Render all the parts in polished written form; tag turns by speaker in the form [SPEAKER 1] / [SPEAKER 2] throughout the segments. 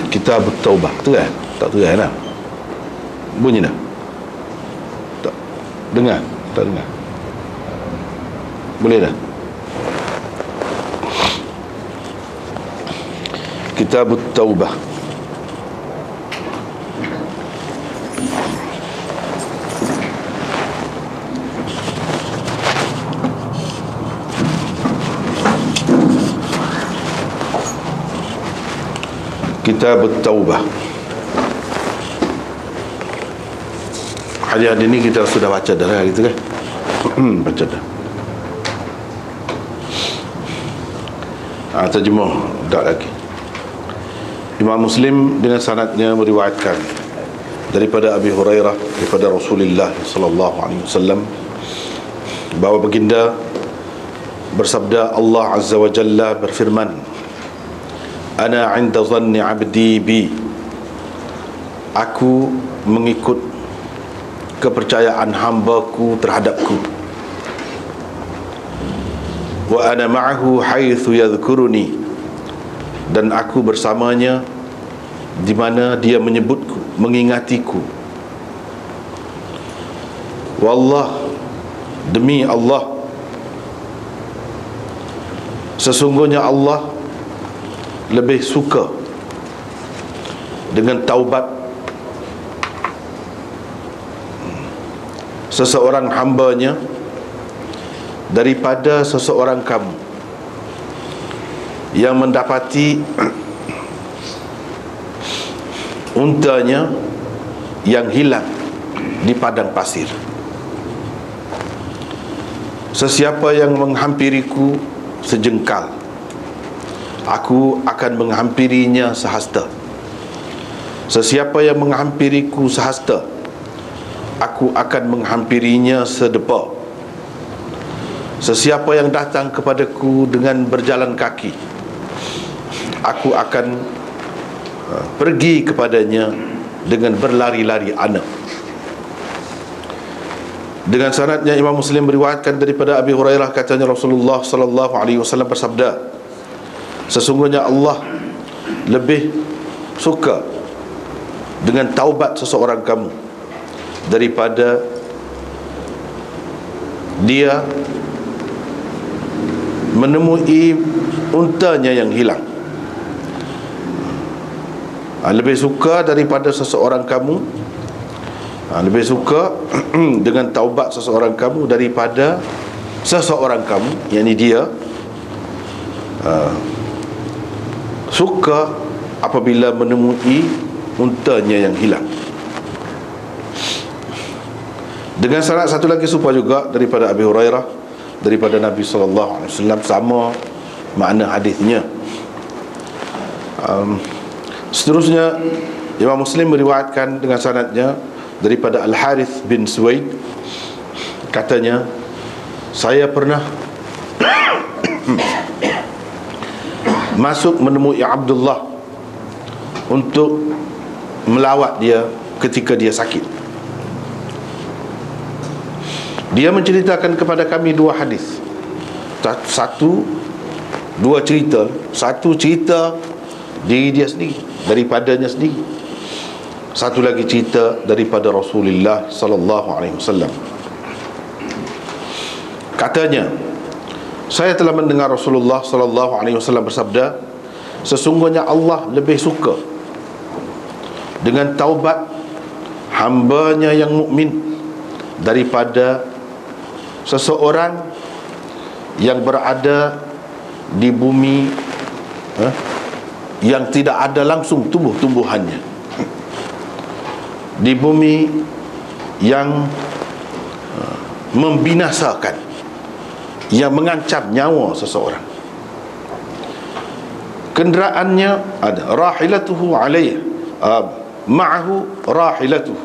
[SPEAKER 1] Kitab Taubah. Tu kan? Tak tu kan? Bunyi dah? Tak dengar? Tak dengar? Boleh dah? Kitab Taubah. Kitab Taubah. Hadis ini kita sudah baca dah lah, gitu kan? Baca dah. Terjemah tak lagi. Imam Muslim dengan sanadnya meriwayatkan daripada Abi Hurairah, daripada Rasulullah sallallahu alaihi wasallam, bahawa baginda bersabda, Allah Azza wa Jalla berfirman, Ana 'inda dhanni 'abdi bi. Aku mengikut kepercayaan hamba-Ku terhadapku. Wa ana ma'ahu haitsu yadhkuruni. Dan aku bersamanya di mana dia menyebutku, mengingatiku. Wallah, demi Allah, sesungguhnya Allah lebih suka dengan taubat seseorang hambanya daripada seseorang kamu yang mendapati untanya yang hilang di padang pasir. Sesiapa yang menghampiriku sejengkal, aku akan menghampirinya sehasta. Sesiapa yang menghampiriku sehasta, aku akan menghampirinya sedepa. Sesiapa yang datang kepadaku dengan berjalan kaki, aku akan pergi kepadanya dengan berlari-lari anak. Dengan sanadnya Imam Muslim meriwayatkan daripada Abi Hurairah, katanya Rasulullah sallallahu alaihi wasallam bersabda, sesungguhnya Allah lebih suka dengan taubat seseorang kamu daripada dia menemui untanya yang hilang. Lebih suka daripada seseorang kamu, lebih suka dengan taubat seseorang kamu daripada seseorang kamu, yakni dia suka apabila menemui untanya yang hilang. Dengan sanad satu lagi serupa juga daripada Abi Hurairah, daripada Nabi sallallahu alaihi wasallam, sama makna hadisnya. Seterusnya Imam Muslim meriwayatkan dengan sanadnya daripada Al-Harith bin Suwaid, katanya, saya pernah masuk menemui Abdullah untuk melawat dia ketika dia sakit. Dia menceritakan kepada kami dua hadis. Dua cerita. Satu cerita diri dia sendiri, daripadanya sendiri. Satu lagi cerita daripada Rasulullah sallallahu alaihi wasallam. Katanya, saya telah mendengar Rasulullah sallallahu alaihi wasallam bersabda, sesungguhnya Allah lebih suka dengan taubat hambanya yang mukmin daripada seseorang yang berada di bumi yang tidak ada langsung tumbuh-tumbuhannya, di bumi yang membinasakan, yang mengancam nyawa seseorang. Kenderaannya ada, rahilatuhu alaih, ma'ahu rahilatuhu,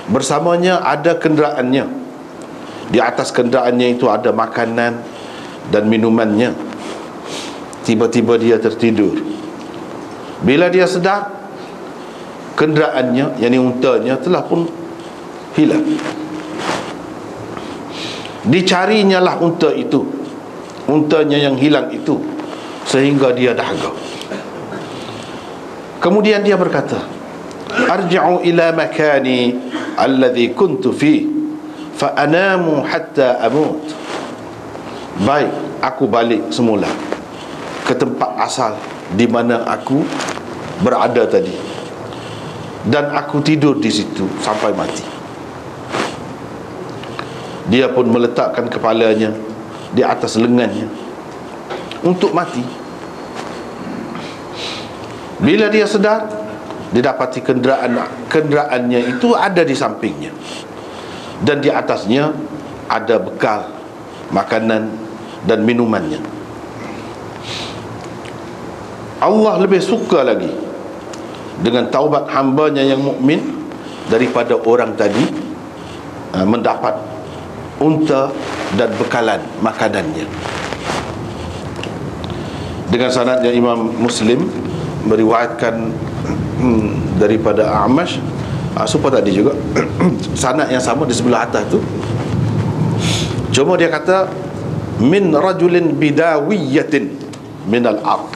[SPEAKER 1] bersamanya ada kenderaannya. Di atas kenderaannya itu ada makanan dan minumannya. Tiba-tiba dia tertidur. Bila dia sedar, kenderaannya, yakni untanya, telah pun hilang. Dicarinya lah unta itu, untanya yang hilang itu, sehingga dia dahaga. Kemudian dia berkata, arji'u ila makani alladhi kuntu fi fa anamu hatta amut. Baik, aku balik semula ke tempat asal di mana aku berada tadi, dan aku tidur di situ sampai mati. Dia pun meletakkan kepalanya di atas lengannya untuk mati. Bila dia sedar, didapati kenderaannya itu ada di sampingnya, dan di atasnya ada bekal makanan dan minumannya. Allah lebih suka lagi dengan taubat hambanya yang mukmin daripada orang tadi mendapat unta dan bekalan makanannya. Dengan sanadnya Imam Muslim meriwayatkan daripada A'mash, supaya tadi juga sanad yang sama di sebelah atas tu. Cuma dia kata min rajulin bidawiyatin minal ard,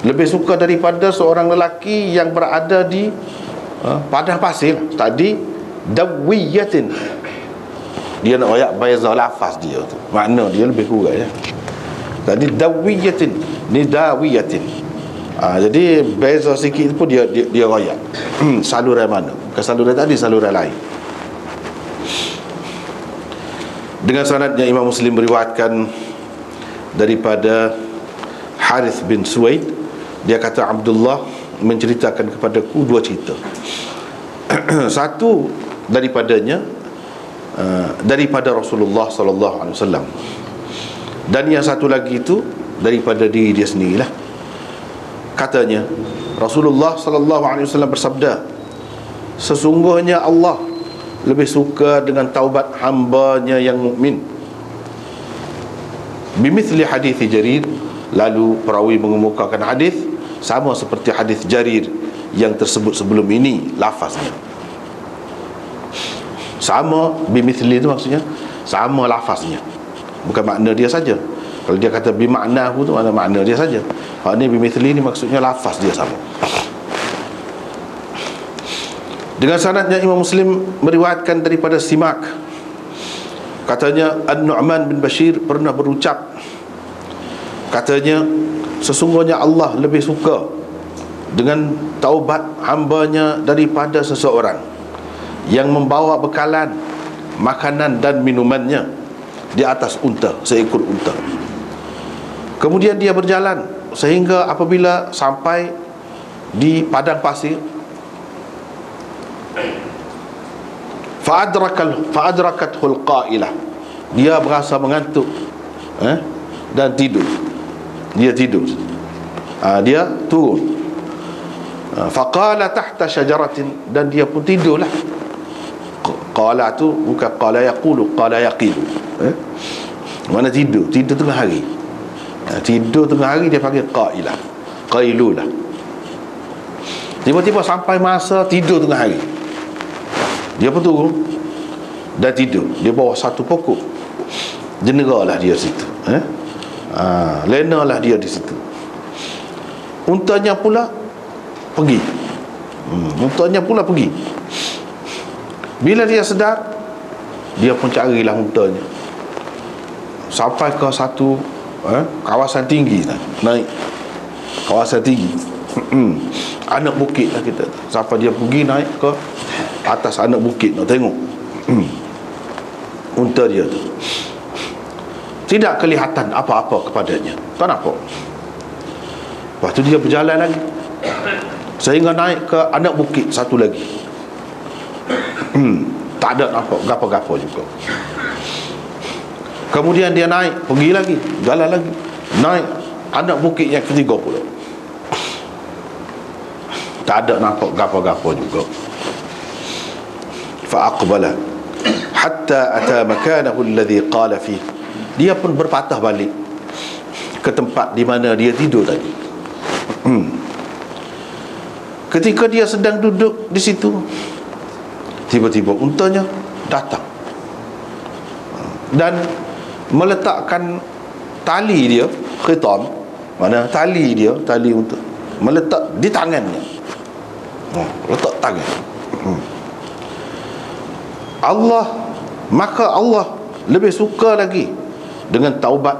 [SPEAKER 1] lebih suka daripada seorang lelaki yang berada di padang pasir. Tadi dawiyatin, dia nak royak bayazah lafaz dia tu, makna dia lebih kurang ya. Tadi dawiyatin, ni dawiyatin. Jadi beza sikit pun dia royak saluran mana, bukan saluran tadi, saluran lain. Dengan sanadnya Imam Muslim meriwayatkan daripada Harith bin Suwaid, dia kata Abdullah menceritakan kepadaku dua cerita. Satu daripadanya daripada Rasulullah sallallahu alaihi wasallam, dan yang satu lagi itu daripada diri dia sendirilah. Katanya Rasulullah sallallahu alaihi wasallam bersabda, sesungguhnya Allah lebih suka dengan taubat hambanya yang mukmin. Bimithli hadis Jarir, lalu perawi mengemukakan hadis sama seperti hadis Jarir yang tersebut sebelum ini, lafaznya sama. Bimithli itu maksudnya sama lafaznya, bukan makna dia saja. Kalau dia kata bimaknahu tu makna dia saja. Kalau ni bimithli ni maksudnya lafaz dia sama. Dengan sanadnya Imam Muslim meriwayatkan daripada Simak, katanya An-Nu'man bin Bashir pernah berucap, katanya sesungguhnya Allah lebih suka dengan taubat hambanya daripada seseorang yang membawa bekalan makanan dan minumannya di atas unta, seekor unta. Kemudian dia berjalan sehingga apabila sampai di padang pasir, fa'adrakathul qailah, dia berasa mengantuk dan tidur. Dia tidur, dia turun. Faqala tahta syajaratin, dan dia pun tidurlah. Qala tu bukan qala yaqulu, qala yaqilu. Mana tidur tengah hari. Tidur tengah hari dia panggil qailah, qailulah. Tiba-tiba sampai masa tidur tengah hari, dia pun turun dan tidur di bawah satu pokok. Jeneralah dia situ, lenalah dia di situ. Untanya pula pergi. Bila dia sedar, dia pun carilah untanya sampai ke satu kawasan tinggi, naik kawasan tinggi, anak bukit lah kita. Sampai dia pergi naik ke atas anak bukit nak tengok unta dia tu. Tidak kelihatan apa-apa kepadanya, tak nampak. Lepas tu dia berjalan lagi sehingga naik ke anak bukit satu lagi. Tak ada nampak gapo-gapo juga. Kemudian dia naik, pergi lagi, jalan lagi, naik anak bukit yang ketiga pula. Tak ada nampak gapo-gapo juga. Fa'aqbala hatta ata makanahu alladhi qala fihi, dia pun berpatah balik ke tempat di mana dia tidur tadi. Ketika dia sedang duduk di situ, tiba-tiba untanya datang dan meletakkan tali dia, khitam, mana tali dia, tali unta, meletak di tangannya. Letak tangan. Maka Allah lebih suka lagi dengan taubat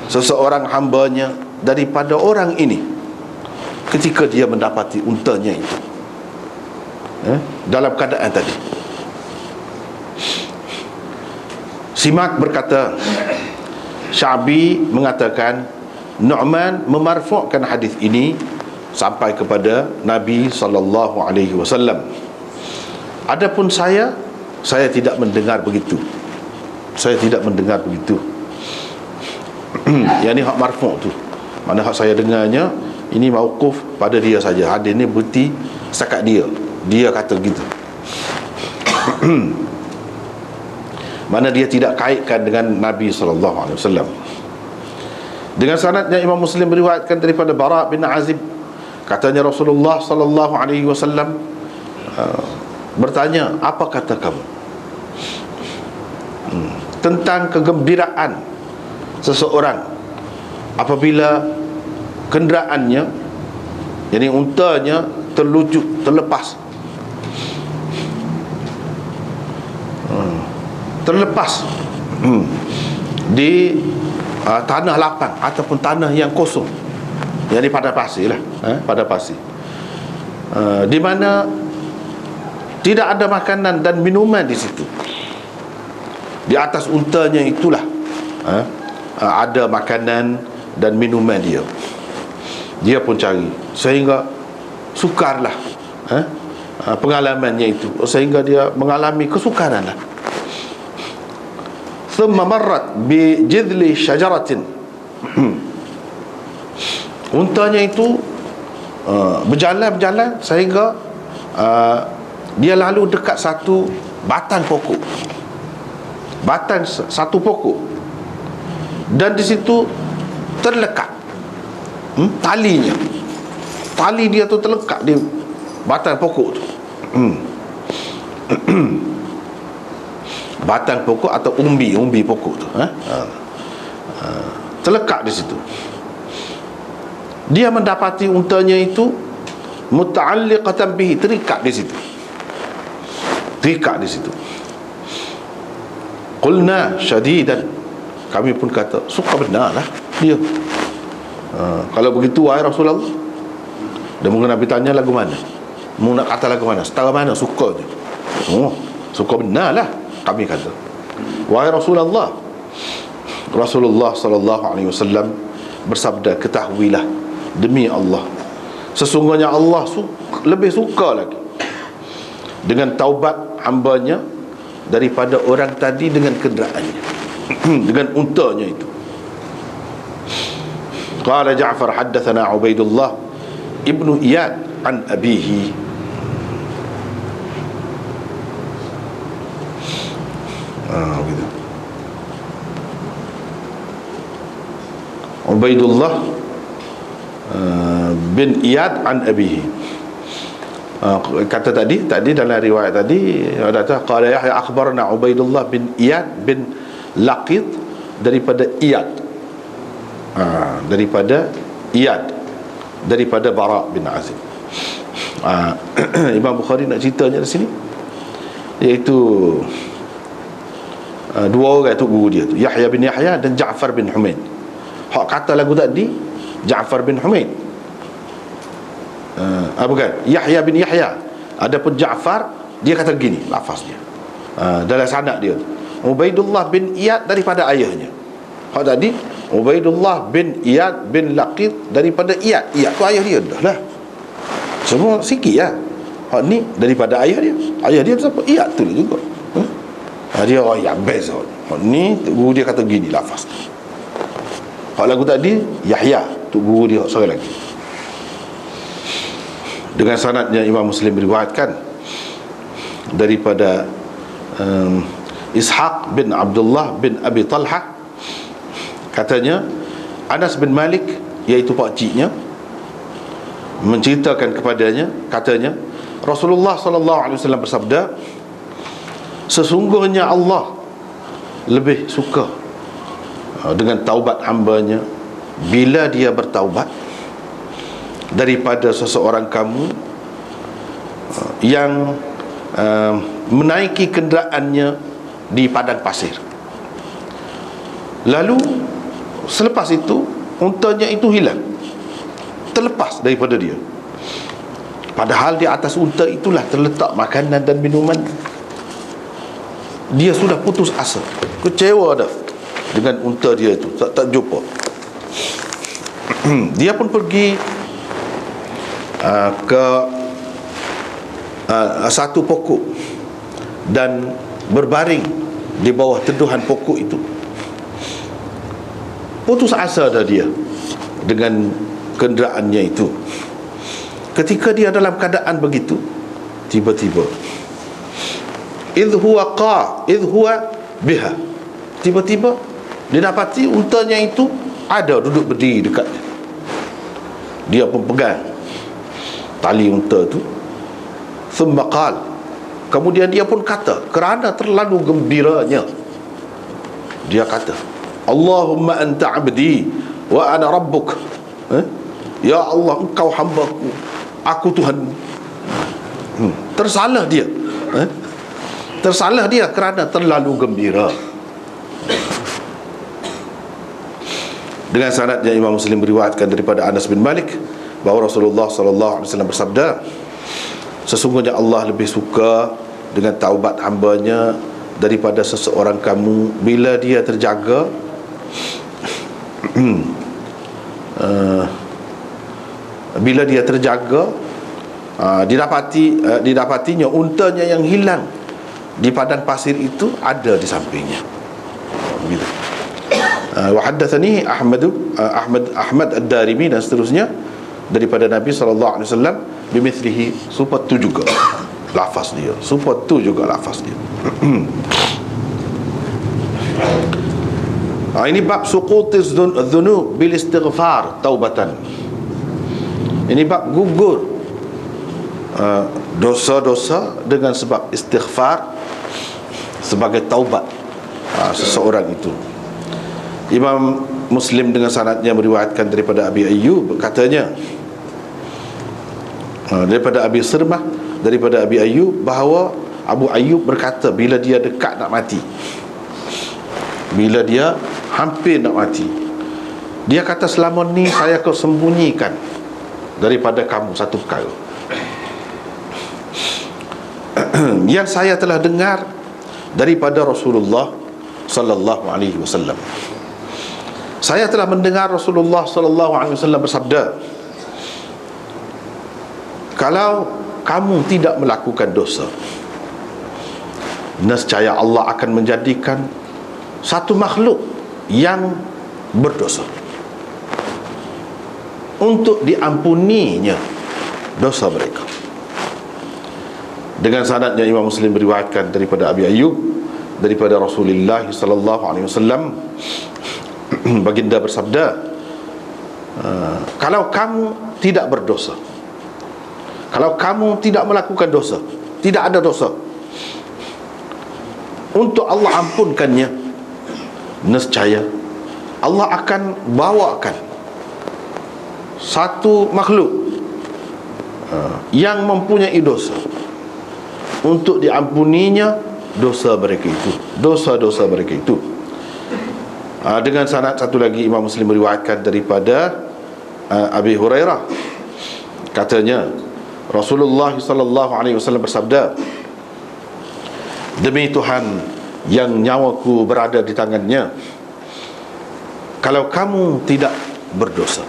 [SPEAKER 1] seseorang hambanya daripada orang ini ketika dia mendapati untanya itu dalam keadaan tadi. Simak berkata, Sya'bi mengatakan, Nu'man memarfu'kan hadis ini sampai kepada Nabi sallallahu alaihi wasallam. Adapun saya tidak mendengar begitu. Saya tidak mendengar begitu. Yang ni hak marfu' tu. Mana hak saya dengarnya ini mauquf pada dia saja. Hadis ni bukti setakat dia. Dia kata gitu. Mana dia tidak kaitkan dengan Nabi sallallahu alaihi wasallam. Dengan sanadnya Imam Muslim meriwayatkan daripada Bara bin Azib, katanya Rasulullah sallallahu alaihi wasallam bertanya, apa kata kamu tentang kegembiraan seseorang apabila kenderaannya, jadi untanya terlepas di tanah lapang ataupun tanah yang kosong, jadi pada pasir lah, pada pasir, di mana tidak ada makanan dan minuman di situ. Di atas untanya itulah ada makanan dan minuman dia. Dia pun cari, sehingga sukarlah pengalamannya itu, sehingga dia mengalami kesukaran lah. Thumma marrat bi jidli syajaratin. Untanya itu berjalan sehingga dia lalu dekat satu batang pokok. Satu pokok. Dan di situ terlekat talinya. Tali dia tu terlekat di batang pokok tu. Batang pokok atau umbi pokok tu, terlekat di situ. Dia mendapati untanya itu muta'alliqatan bihi, terikat di situ. Qulna syadidan, kami pun kata suka benarlah dia. Kalau begitu wahai Rasulullah, dan mungkin Nabi tanya lagu mana, mau nak kata lagu mana, setara mana suka je. Suka benarlah, kami kata. Wahai Rasulullah sallallahu alaihi wasallam bersabda, ketahuilah demi Allah, sesungguhnya Allah lebih suka lagi dengan taubat hambanya daripada orang tadi dengan kenderaannya, dengan untanya itu. Qala Ja'far haddatsana Ubaidullah ibnu Iyad an abihi. Gitu. Ubaidullah bin Iyad an abihi. Kata tadi dalam riwayat tadi ada qala Yahya akhbarna Ubaidullah bin Iyad bin Laqit daripada Iyad, daripada Bara bin Azib. Imam Bukhari nak ceritanya di sini, iaitu dua orang tu guru dia tu, Yahya bin Yahya dan Ja'far bin Humaid. Hak kata lagu tadi Ja'far bin Humaid, bukan Yahya bin Yahya. Adapun Ja'far, dia kata gini lafaz dia, dalam sanad dia Ubaidullah bin Iyad daripada ayahnya. Hak tadi Ubaidullah bin Iyad bin Laqit daripada Iyad. Iyad tu ayah dia dah lah. Semua sikit lah. Hak ni daripada ayah dia. Ayah dia siapa? Iyad tu juga. Dia ya best. Hak ni guru dia kata gini lafaz. Hak lagu tadi Yahya tu guru dia seorang lagi. Dengan sanadnya Imam Muslim meriwayatkan daripada Ishaq bin Abdullah bin Abi Talha, katanya Anas bin Malik, iaitu pakciknya, menceritakan kepadanya, katanya Rasulullah sallallahu alaihi wasallam bersabda, sesungguhnya Allah lebih suka dengan taubat hambanya bila dia bertaubat daripada seseorang kamu yang menaiki kenderaannya di padang pasir. Lalu selepas itu untanya itu hilang, terlepas daripada dia, padahal di atas unta itulah terletak makanan dan minuman. Dia sudah putus asa, kecewa dah dengan unta dia itu, tak jumpa. Dia pun pergi ke satu pokok dan berbaring di bawah teduhan pokok itu. Putus asa dah dia dengan kenderaannya itu. Ketika dia dalam keadaan begitu, tiba-tiba idh huwa biha, tiba-tiba didapati untanya itu ada duduk berdiri dekatnya. Dia pun pegang tali unta itu. Thumma qal, kemudian dia pun kata, kerana terlalu gembiranya, dia kata, Allahumma anta abdi wa ana rabbuk. Ya Allah, engkau hambaku, aku Tuhanmu. Tersalah dia, tersalah dia kerana terlalu gembira. Dengan sanadnya Imam Muslim meriwayatkan daripada Anas bin Malik bahawa Rasulullah sallallahu alaihi wasallam bersabda, sesungguhnya Allah lebih suka dengan taubat hambanya daripada seseorang kamu bila dia terjaga bila dia terjaga didapatinya untanya yang hilang di padang pasir itu ada di sampingnya. Begitu. Wa haddatsani Ahmad Ad-Darimi dan seterusnya daripada Nabi sallallahu alaihi wasallam bimithlihi, supaya tu juga lafaz dia, supaya tu juga lafaz dia. Ini bab suqutiz dzunub bil istighfar taubatan. Ini bab gugur dosa-dosa dengan sebab istighfar sebagai taubat seseorang itu. Imam Muslim dengan sanadnya meriwayatkan daripada Abi Ayyub, katanya daripada Abi Sirmah daripada Abi Ayyub bahawa Abu Ayyub berkata bila dia dekat nak mati, bila dia hampir nak mati, dia kata, selama ni saya akan sembunyikan daripada kamu satu perkara yang saya telah dengar daripada Rasulullah sallallahu alaihi wasallam. Saya telah mendengar Rasulullah sallallahu alaihi wasallam bersabda, kalau kamu tidak melakukan dosa, nescaya Allah akan menjadikan satu makhluk yang berdosa untuk diampuninya dosa mereka. Dengan sanadnya Imam Muslim beriwayatkan daripada Abi Ayyub daripada Rasulullah sallallahu alaihi wasallam, baginda bersabda, kalau kamu tidak berdosa, kalau kamu tidak melakukan dosa, tidak ada dosa, untuk Allah ampunkannya, nescaya Allah akan bawakan satu makhluk yang mempunyai dosa untuk diampuninya dosa mereka itu, dosa-dosa mereka itu. Dengan sanad satu lagi Imam Muslim meriwayatkan daripada Abi Hurairah, katanya Rasulullah sallallahu alaihi wasallam bersabda, demi Tuhan yang nyawaku berada di tangannya, kalau kamu tidak berdosa,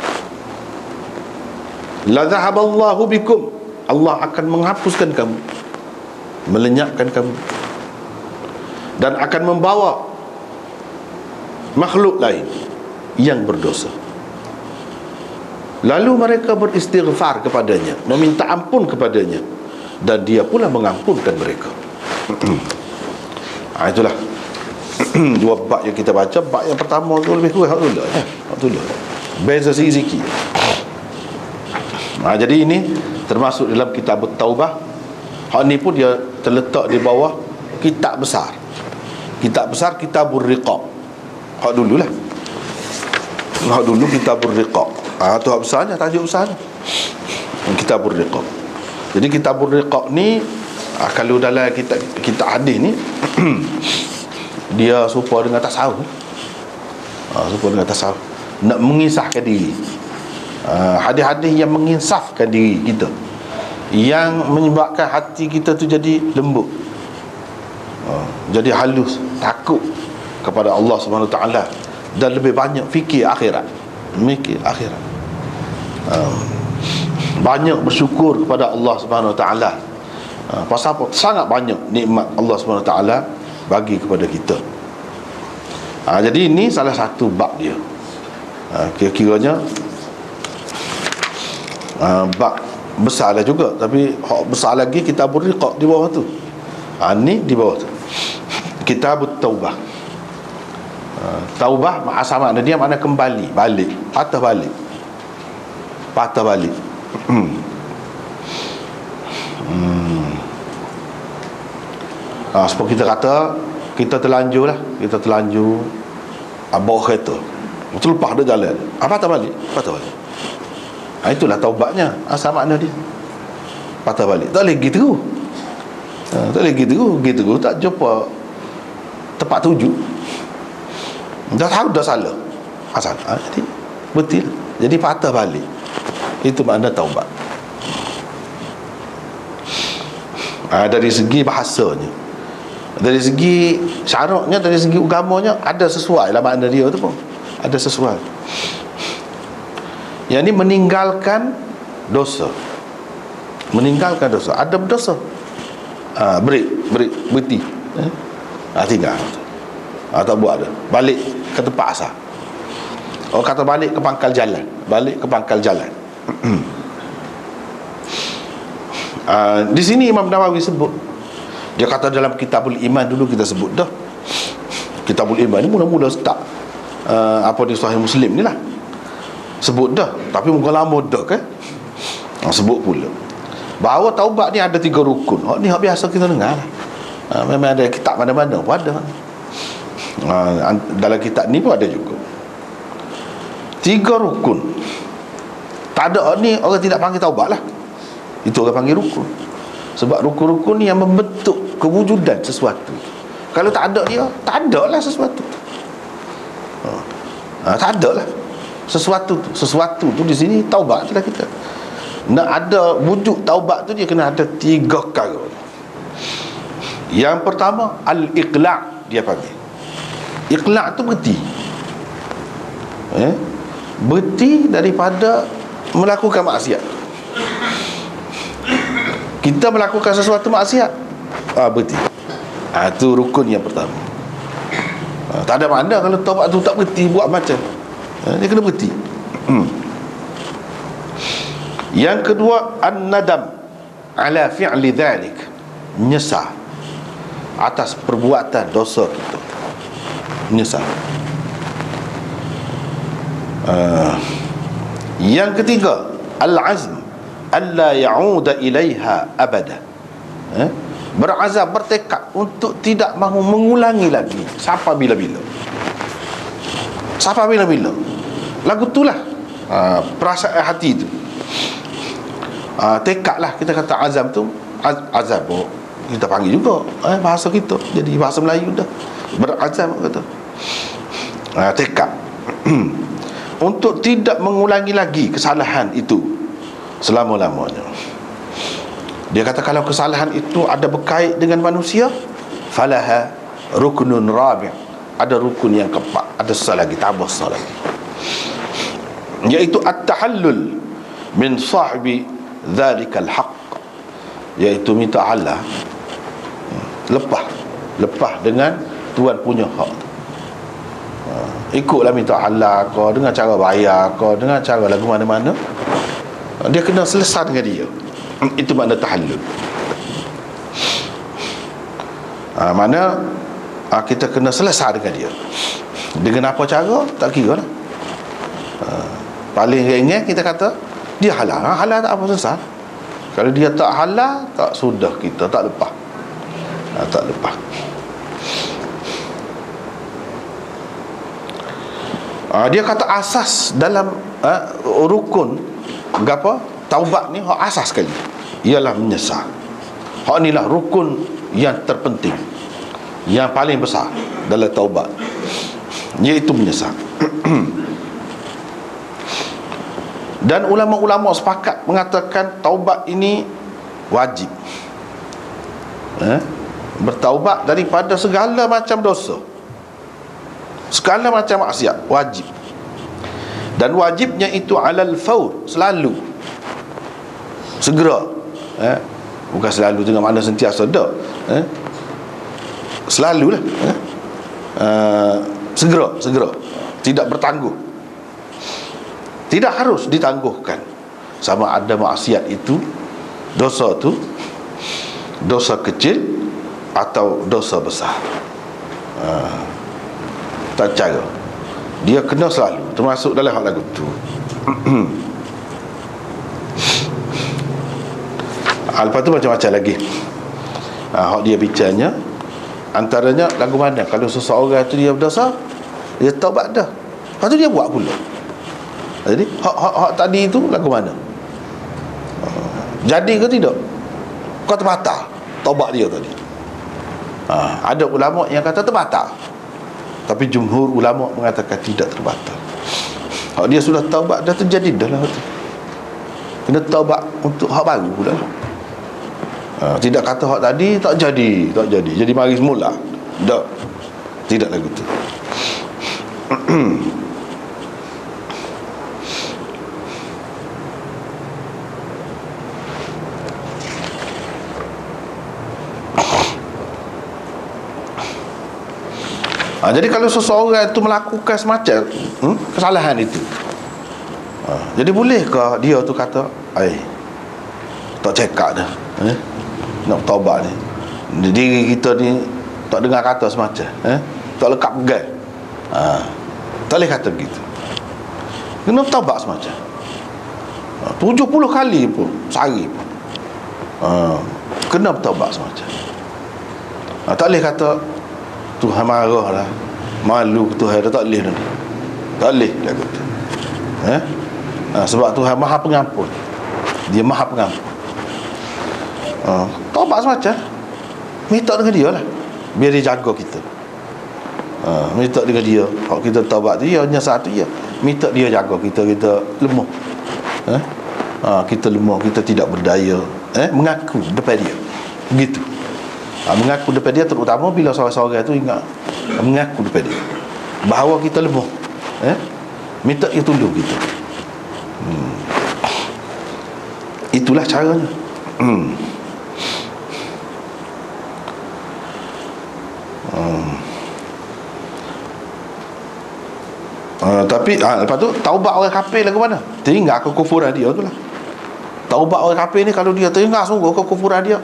[SPEAKER 1] la dhahaballahu bikum, Allah akan menghapuskan kamu, melenyapkan kamu, dan akan membawa makhluk lain yang berdosa. Lalu mereka beristighfar kepadanya, meminta ampun kepadanya, dan dia pula mengampunkan mereka. Itulah dua bab yang kita baca. Bab yang pertama tu lebih kurang Alhamdulillah beza sikit. Jadi ini termasuk dalam kitab Taubah. Hak ni pun dia terletak di bawah kitab besar. Kitab besar Kitabur Riqaq. Hak dululah. Hak dulu Kitabur Riqaq. Tu hak besarnya, tajuk besar. Kitabur Riqaq. Jadi Kitabur Riqaq ni, kalau dalam kita hadis ni dia serupa dengan tasawuf. Serupa dengan tasawuf, nak mengisahkan diri. Hadis-hadis yang menginsafkan diri kita, yang menyebabkan hati kita tu jadi lembut, jadi halus, takut kepada Allah Subhanahu Wa Taala, dan lebih banyak fikir akhirat. Banyak bersyukur kepada Allah Subhanahu Wa Taala. Pasal apa? Sangat banyak nikmat Allah Subhanahu Wa Taala bagi kepada kita. Jadi ini salah satu bab dia. Kira-kiranya bab besar lah juga, tapi besar lagi Kitabur Riqaq di bawah tu. Ni di bawah tu Kitabut Taubah. Taubah asal makna dia makna kembali, balik, patah balik. Sebab kita kata kita terlanjur bawa kereta, terlepas dia jalan, patah balik. Itulah taubatnya, asal makna dia patah balik. Tak boleh gitu. Gitu tak jumpa tempat tuju, dah tahu dah salah asal. Jadi betul, jadi patah balik. Itu makna taubat. Dari segi bahasanya, dari segi syaraknya, dari segi agamanya, ada sesuai lah makna dia tu pun. Ada sesuai. Yang ni meninggalkan dosa. Ada berdosa, berhenti, tinggal, tak buat dah, balik ke tempat asal. Orang kata balik ke pangkal jalan. Di sini Imam Nawawi sebut, dia kata dalam Kitabul Iman dulu kita sebut dah. Kitabul Iman ni mula-mula start di Sahih Muslim ni lah, sebut dah. Tapi muka lama dah kan, sebut pula bahawa taubat ni ada 3 rukun. Ni biasa kita dengar lah. Memang ada kitab mana-mana pun ada. Dalam kitab ni pun ada juga 3 rukun. Tak ada ni orang tidak panggil taubat lah. Itu orang panggil rukun. Sebab rukun-rukun ni yang membentuk kewujudan sesuatu. Kalau tak ada dia, tak ada lah sesuatu. Tak ada lah sesuatu tu di sini. Taubat tu lah kita nak ada wujud taubat tu, dia kena ada 3 perkara. Yang pertama, al-iqla', dia panggil. Iqla' tu berhenti. Berhenti daripada melakukan maksiat. Kita melakukan sesuatu maksiat, berhenti. Itu rukun yang pertama. Tak ada makna kalau taubat tu tak berhenti buat macam. Dia kena berhenti. Yang kedua, an-nadam ala fi'li dhalik, menyesal atas perbuatan dosa kita. Menyesal. Yang ketiga, al-azm alla ya'uda ilaiha abada. Berazam, bertekad untuk tidak mahu mengulangi lagi sampai bila-bila. Lagu itulah perasaan hati itu. Tekadlah, kita kata azam tu, azam kita panggil juga bahasa kita, jadi bahasa Melayu dah. Berazam kata, tekad untuk tidak mengulangi lagi kesalahan itu selama-lamanya. Dia kata kalau kesalahan itu ada berkait dengan manusia, falaha ruknun rabi', ada rukun yang keempat, ada satu lagi, tambah satu lagi, iaitu at-tahallul min sahibi dzalikal haqq, iaitu minta Allah lepas dengan tuan punya hak tu. Ikutlah minta Allah kau dengan cara bayar kau, dengan cara lagu mana-mana, dia kena selesai dengan dia. Itu makna tahallul. Mana kita kena selesai dengan dia. Dengan apa cara tak kira lah. Paling ringan kita kata dia halal. Halal tak apa selesai. Kalau dia tak halal, tak sudah, kita tak lepas. Tak lepas. Dia kata asas dalam rukun apa? taubat ni hak asas sekali, ialah menyesal. Hak ni lah rukun yang terpenting, yang paling besar dalam taubat, iaitu menyesal. Dan ulama-ulama sepakat mengatakan taubat ini wajib. Bertaubat daripada segala macam dosa, segala macam maksiat, wajib. Dan wajibnya itu alal faur, selalu, segera. Bukan selalu dengan makna sentiasa, dak. Selalulah. Segera, tidak bertangguh. Tidak harus ditangguhkan sama ada maksiat itu, dosa tu dosa kecil atau dosa besar. Tak cara, dia kena selalu, termasuk dalam hal lagu tu. Lepas tu macam-macam lagi hak dia bicaranya. Antaranya lagu mana, kalau seseorang tu dia berdosa, dia taubat dah, lepas tu dia buat pula. Jadi hak tadi itu lagu mana? Jadi ke tidak? Kau terbatal taubat dia tadi. Ada ulama yang kata terbatal, tapi jumhur ulama mengatakan tidak terbatal. Hak dia sudah taubat, dah terjadi dah lah tu. Kena taubat untuk hak baru pula. Tidak kata hak tadi tak jadi, jadi mari semula. Tak, tidak lagu tu. Jadi kalau seseorang itu melakukan semacam kesalahan itu, jadi bolehkah dia tu kata, tak cekak dah, nak taubat ni, diri kita ni tak dengar kata semacam, tak lekat pegang, tak boleh kata begitu. Kena taubat semacam 70 kali pun sehari pun, kena bertaubat semacam. Tak boleh kata Tuhan marah lah, malu Tuhan dah, tak boleh dah. Tak boleh dia kata. Sebab Tuhan Maha Pengampun, dia Maha Pengampun. Taubat semacam, minta dengan dia lah, biar dia jaga kita. Minta dengan dia. Kalau kita taubat tu, ya, hanya satu, ya, minta dia jaga kita. Kita lemah, kita lemah, kita tidak berdaya, mengaku depan dia begitu. Mengaku depan dia, terutama bila seorang-seorang itu ingat mengaku depan dia bahawa kita lemah, minta dia tolong kita. Itulah caranya. Tapi lepas tu taubat orang kafir lagu mana? Teringat kekufuran dia tu lah. Taubat orang kafir ni, kalau dia teringat sungguh kekufuran dia,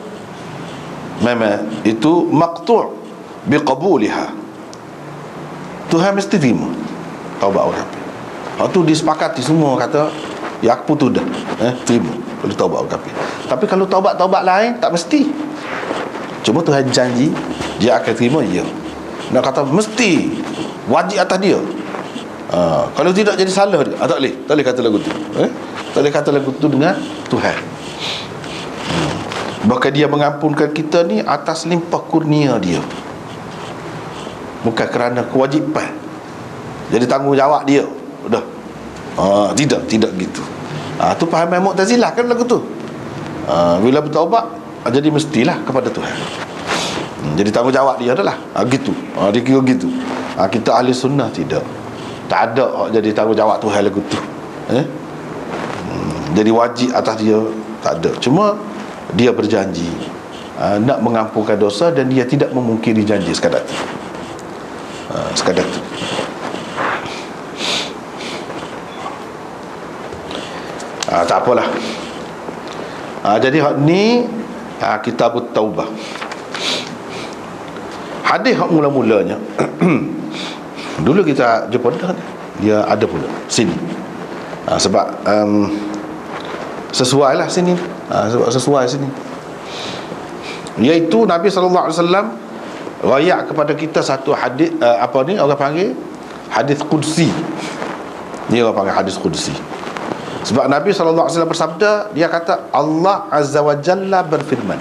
[SPEAKER 1] memang itu maqtu' biqabuliha, Tuhan mesti terima taubat orang kafir. Waktu disepakati semua kata, ya aku putus dah, terima kalau taubat orang kafir. Tapi kalau taubat-taubat lain tak mesti. Cuma Tuhan janji dia akan terima, ya. Nak kata mesti wajib atas dia, kalau tidak jadi salah dia, tak boleh kata lagu tu, tak boleh kata lagu tu dengan Tuhan. Bahkan dia mengampunkan kita ni atas limpah kurnia dia, bukan kerana kewajipan, jadi tanggungjawab dia dah. Tidak gitu. Tu fahaman Mu'tazilah kan lagu tu. Bila bertaubat, jadi mestilah kepada Tuhan, jadi tanggungjawab dia adalah gitu. Dia kira gitu. Kita ahli sunnah tidak, tak ada jadi tanggungjawab Tuhan lagu tu, jadi wajib atas dia, tak ada. Cuma dia berjanji nak mengampunkan dosa, dan dia tidak memungkiri janji sekadar tu. Sekadar tu. Tak apalah. Jadi hak ni Kitabut Taubah. Hadis hak mula-mulanya dulu kita jumpa dah, dia ada pula sini. Sebab sesuai lah sini, sebab sesuai sini, iaitu Nabi SAW rayak kepada kita satu hadis, orang panggil hadis qudsi. Ni orang panggil hadis qudsi. Sebab Nabi SAW bersabda, dia kata Allah Azza wa Jalla berfirman.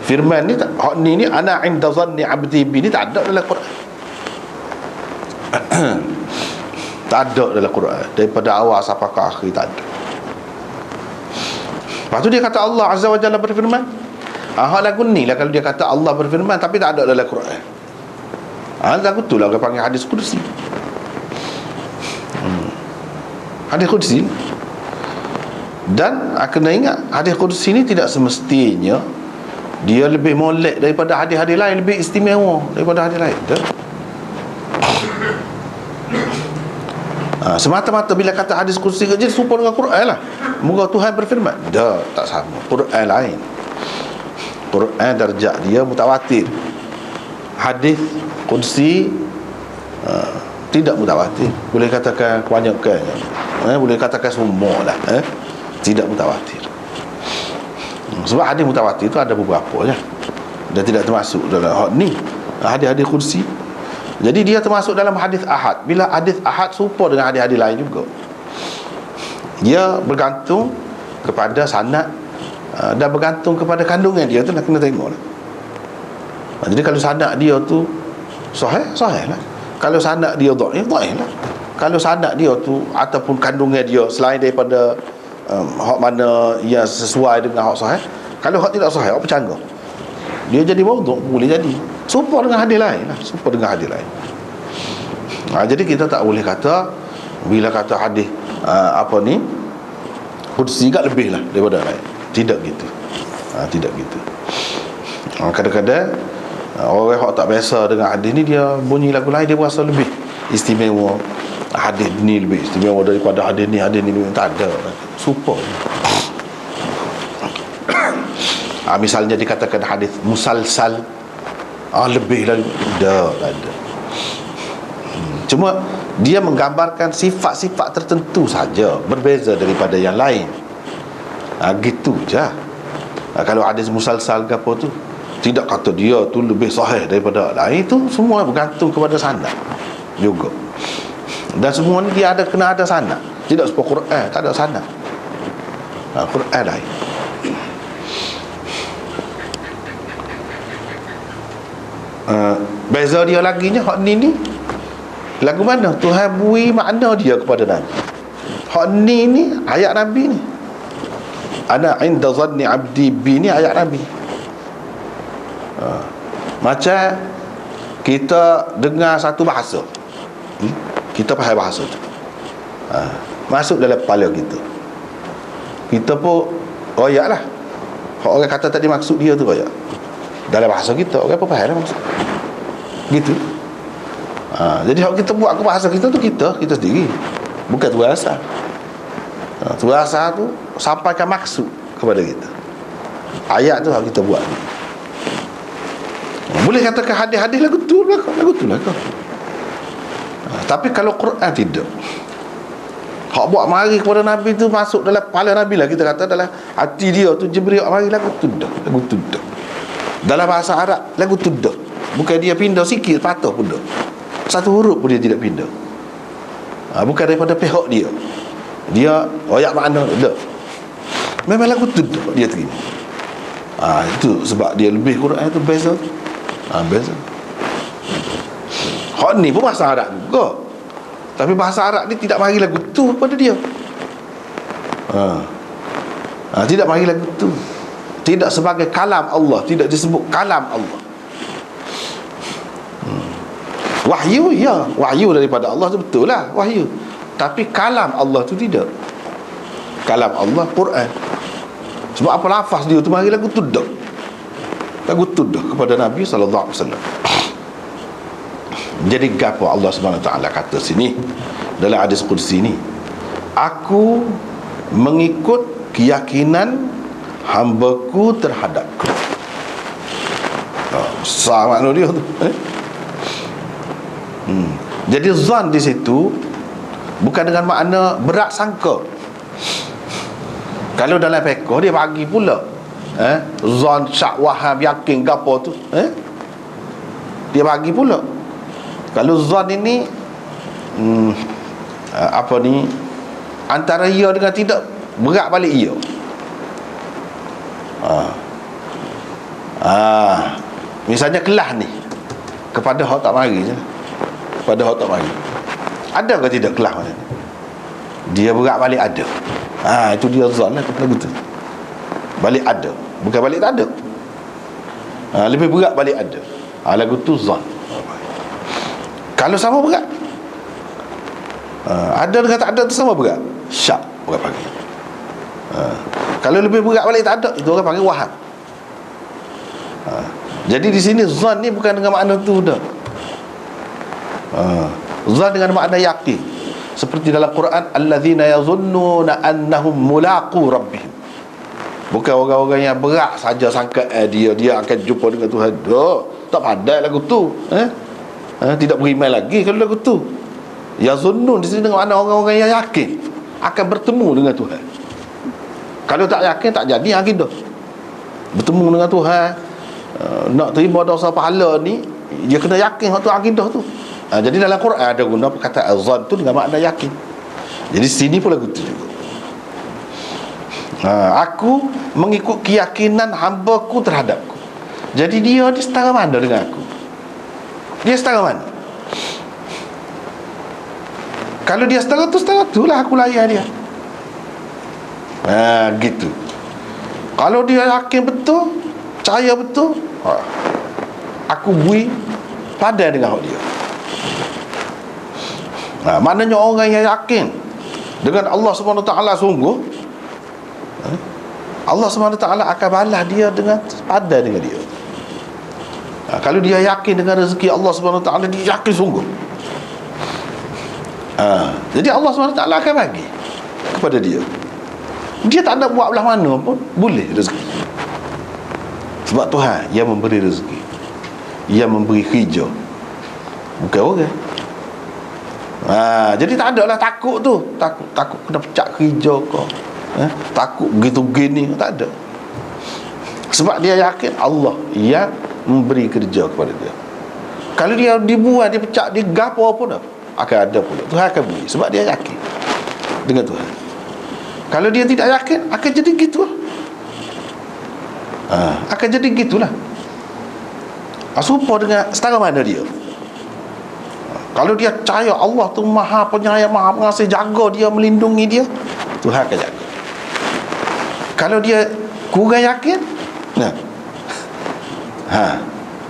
[SPEAKER 1] Firman ni ana inda zanni abdi bi, ni tak ada dalam Quran. Tak ada dalam Quran, daripada awal sampai ke akhir tak ada. Lepas tu dia kata Allah Azza wa Jalla berfirman. Lagu ni lah kalau dia kata Allah berfirman tapi tak ada dalam Quran. Lagu tu lah orang panggil hadis kursi. Hadis kursi. Dan kena ingat, hadis kursi ni tidak semestinya dia lebih molek daripada hadis-hadis lain, lebih istimewa daripada hadis lain. Semata-mata bila kata hadis kursi je serupa dengan Quran lah. Moga Tuhan berfirman. Tak sama. Quran lain. Quran darjah dia mutawatir. Hadis kursi tidak mutawatir. Boleh katakan kebanyakan, boleh katakan semua lah, tidak mutawatir. Sebab hadis mutawatir itu ada beberapa je, dia tidak termasuk dalam ni hadis-hadis kursi. Jadi dia termasuk dalam hadis ahad. Bila hadis ahad serupa dengan hadis-hadis lain juga, dia bergantung kepada sanad dan bergantung kepada kandungan dia tu, nak kena tengok lah. Jadi kalau sanad dia tu sahih lah. Kalau sanad dia dhaif lah. Kalau sanad dia tu ataupun kandungan dia selain daripada hak mana yang sesuai dengan hak sahih, kalau hak tidak sahih, hak bercanggah, dia jadi maudhu', boleh jadi serupa dengan hadis lain lah, serupa dengan hadis lain. Jadi kita tak boleh kata bila kata hadis kursi kat lebih lah daripada lain. Tidak gitu. Tidak gitu. Kadang-kadang orang yang tak biasa dengan hadis ni, dia bunyi lagu lain dia berasa lebih istimewa. Hadis ni lebih istimewa daripada hadis ni tak ada. Super. Misalnya dikatakan hadis musalsal, lebih lagi tak ada. Cuma dia menggambarkan sifat-sifat tertentu saja, berbeza daripada yang lain. Gitu je. Kalau hadis musalsal ke apa tu, tidak kata dia tu lebih sahih daripada lain. Itu semua bergantung kepada sanad juga. Dan semua ni dia kena ada sanad. Tidak seperti Quran, tak ada sanad. Quran lain. Beza dia lagi nya, hak ni lagu mana Tuhan bui makna dia kepada Nabi. Hak ni ayat Nabi ni. Ana inda zanni abdi bi, ni ayat Nabi. Macam kita dengar satu bahasa, kita faham bahasa tu, masuk dalam kepala kita, kita pun royak lah. Orang kata tadi maksud dia tu royak dalam bahasa kita, orang pun faham lah maksud gitu. Jadi kalau kita buat ke bahasa kita tu, kita sendiri, bukan tu asal. Tu asal tu sampaikan maksud kepada kita. Ayat tu kita buat. Boleh katakan hadis-hadis lagu tu lah. Tapi kalau Quran tidak. Hak buat mari kepada Nabi tu masuk dalam kepala Nabi lah, kita kata dalam hati dia tu, Jibril mari lagu tu dah. Dalam bahasa Arab lagu tu dah. Bukan dia pindah sikit patah pun dah. Satu huruf pun dia tidak pindah. Bukan daripada pihak dia. Dia royak makna dah. Memang lagu tu dah dia terima. Itu sebab dia lebih Quran tu beza. Beza. Hak ni pun bahasa Arab juga, tapi bahasa Arab ni tidak mari lagu tu pada dia. Tidak mari lagu tu. Tidak sebagai kalam Allah, tidak disebut kalam Allah. Wahyu, ya, wahyu daripada Allah tu betul lah, wahyu. Tapi kalam Allah tu tidak. Kalam Allah Quran. Sebab apa lafaz dia tu mari lagu tu dah. Lagu tu dah kepada Nabi sallallahu alaihi wasallam. Jadi gapo Allah Subhanahu Wa Taala kata sini dalam hadis qudsi ni, aku mengikut keyakinan hamba-Ku terhadap-Ku. Sama makna dia tu. Jadi zan di situ bukan dengan makna berat sangka. Kalau dalam fiqh dia bagi pula zan, syak, waham, yakin gapo tu, dia bagi pula. Kalau zan ini antara ya dengan tidak, berat balik ya. Misalnya kelas ni kepada hak tak mari je, kepada hak tak mari, ada ke tidak kelas mana ni? Dia berat balik ada. Itu dia zon lah lagu tu. Balik ada, bukan balik tak ada. Lebih berat balik ada. Lagu tu zon. Kalau sama berat, ada dengan tak ada tu sama berat, syak orang panggil. Kalau lebih berat balik tak ada, itu orang panggil waham. Jadi di sini zon ni bukan dengan makna tu dah. Zon dengan makna yakin. Seperti dalam Quran, allazina yazunnuna annahum mulaqu rabbihim. Bukan orang-orang yang berat saja sangka dia akan jumpa dengan Tuhan. Tak pandai lagu tu. Tidak beriman lagi kalau lagu tu. Yazunnun di sini dengan makna orang-orang yang yakin akan bertemu dengan Tuhan. Kalau tak yakin, tak jadi akidah. Bertemu dengan Tuhan, nak terima dosa pahala ni, dia kena yakin waktu akidah tu. Jadi dalam Quran ada guna perkataan azan tu dengan makna yakin. Jadi sini pun lagu tu juga. Aku mengikut keyakinan hamba-Ku terhadapku. Jadi dia setara mana dengan aku? Dia setara mana? Kalau dia setara tu lah aku layan dia. Gitu. Kalau dia yakin betul, percaya betul, aku bui padan dengan hak dia. Maknanya orang yang yakin dengan Allah SWT sungguh, Allah SWT akan balas dia dengan padan dengan dia. Kalau dia yakin dengan rezeki Allah SWT, dia yakin sungguh. Jadi Allah SWT akan bagi kepada dia. Dia tak nak buat belah mana pun boleh rezeki. Sebab Tuhan yang memberi rezeki, yang memberi hijau, bukan orang. Jadi tak ada lah takut tu. Takut kena pecah hijau kau, takut begitu gini, tak ada. Sebab dia yakin Allah yang memberi kerja kepada dia. Kalau dia dibuat, dia pecah, dia gapo pun akan ada pula. Tuhan akan beri sebab dia yakin dengan Tuhan. Kalau dia tidak yakin, akan jadi gitu lah. Akan jadi gitulah. Serupa dengan setara mana dia. Kalau dia percaya Allah tu maha penyayang, maha pengasih, jaga dia, melindungi dia, Tuhan akan jaga. Kalau dia kurang yakin,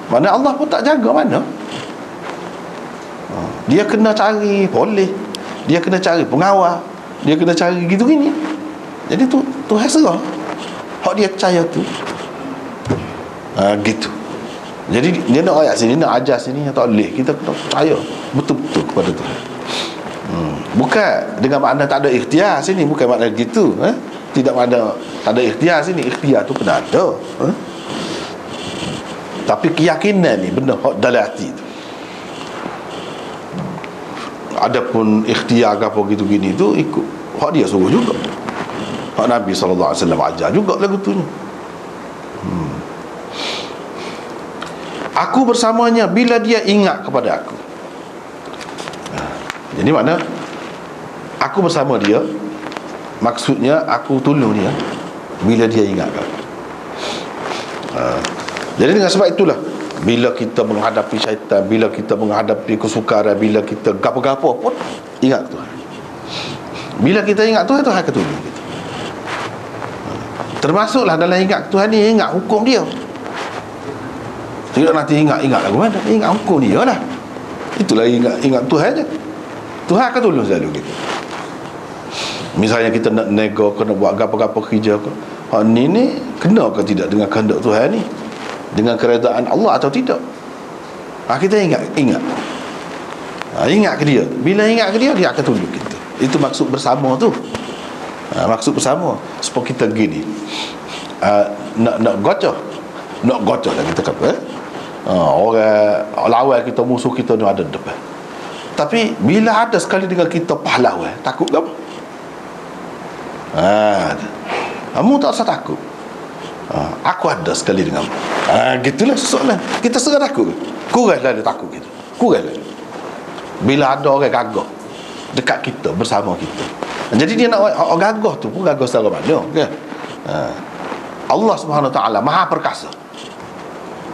[SPEAKER 1] mana Allah pun tak jaga mana. Dia kena cari polis, dia kena cari pengawal, dia kena cari gitu gini. Jadi tu Tuhan serah hak dia percaya tu. Gitu. Jadi dia nak ayat sini, nak ajar sini, tak boleh. Kita kena percaya betul-betul kepada Tuhan. Bukan dengan makna tak ada ikhtiar sini, bukan makna gitu. Tidak makna tak ada ikhtiar sini. Ikhtiar tu kena ada. Tapi keyakinan ni benar hak dalam hati tu. Adapun ikhtiar ke apa gitu gini tu ikut hak dia suruh juga. Hak Nabi SAW ajar juga lagu tu ni. Aku bersamanya bila dia ingat kepada aku. Jadi makna aku bersama dia, maksudnya aku tolong dia bila dia ingat aku. Jadi dengan sebab itulah, bila kita menghadapi syaitan, bila kita menghadapi kesukaran, bila kita gapo-gapo pun ingat Tuhan. Bila kita ingat Tuhan, Tuhan akan tolong kita. Termasuklah dalam ingat Tuhan ni, ingat hukum dia. Tidak nanti ingat lagu mana, ingat hukum dia lah. Itulah ingat Tuhan je. Tuhan akan tolong selalu kita. Misalnya kita nak nego, kena buat gapo-gapo kerja ke, ni kena ke tidak dengan kehendak Tuhan ni, dengan keredaan Allah atau tidak. Kita ingat ke dia. Bila ingat ke dia, dia akan tolong kita. Itu maksud bersama tu. Maksud bersama supaya kita gini, nak gocah dah kita kata, orang lawan kita, musuh kita ni ada depan. Tapi bila ada sekali dengan kita pahlawan, takut ke apa? Kamu tak usah takut. Aku ada sekali dengan kamu. Gitulah soalan. Kita serah takut. Kuranglah dia takut kita. Kuranglah. Bila ada orang gagah dekat kita, bersama kita, Jadi dia nak gagah tu pun gagah secara mana kan? Allah Subhanahu Wa Taala Maha Perkasa,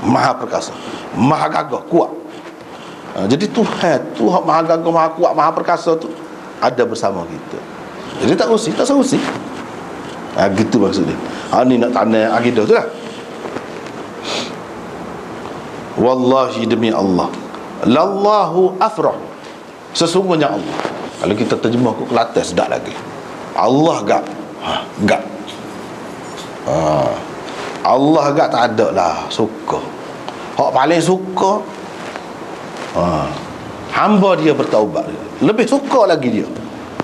[SPEAKER 1] Maha Perkasa, Maha Gagah, kuat. Jadi Tuhan tu Maha Gagah, Maha Kuat, Maha Perkasa tu ada bersama kita. Jadi tak usik. Gitu maksud dia. Ni nak tanda akidah tu lah. Wallahi, demi Allah, lallahu afrah, sesungguhnya Allah. Kalau kita terjemah ke Kelantan sedap lagi. Allah gak gak Allah gak tak ada lah suka. Hak paling suka hamba dia bertaubat. Lebih suka lagi dia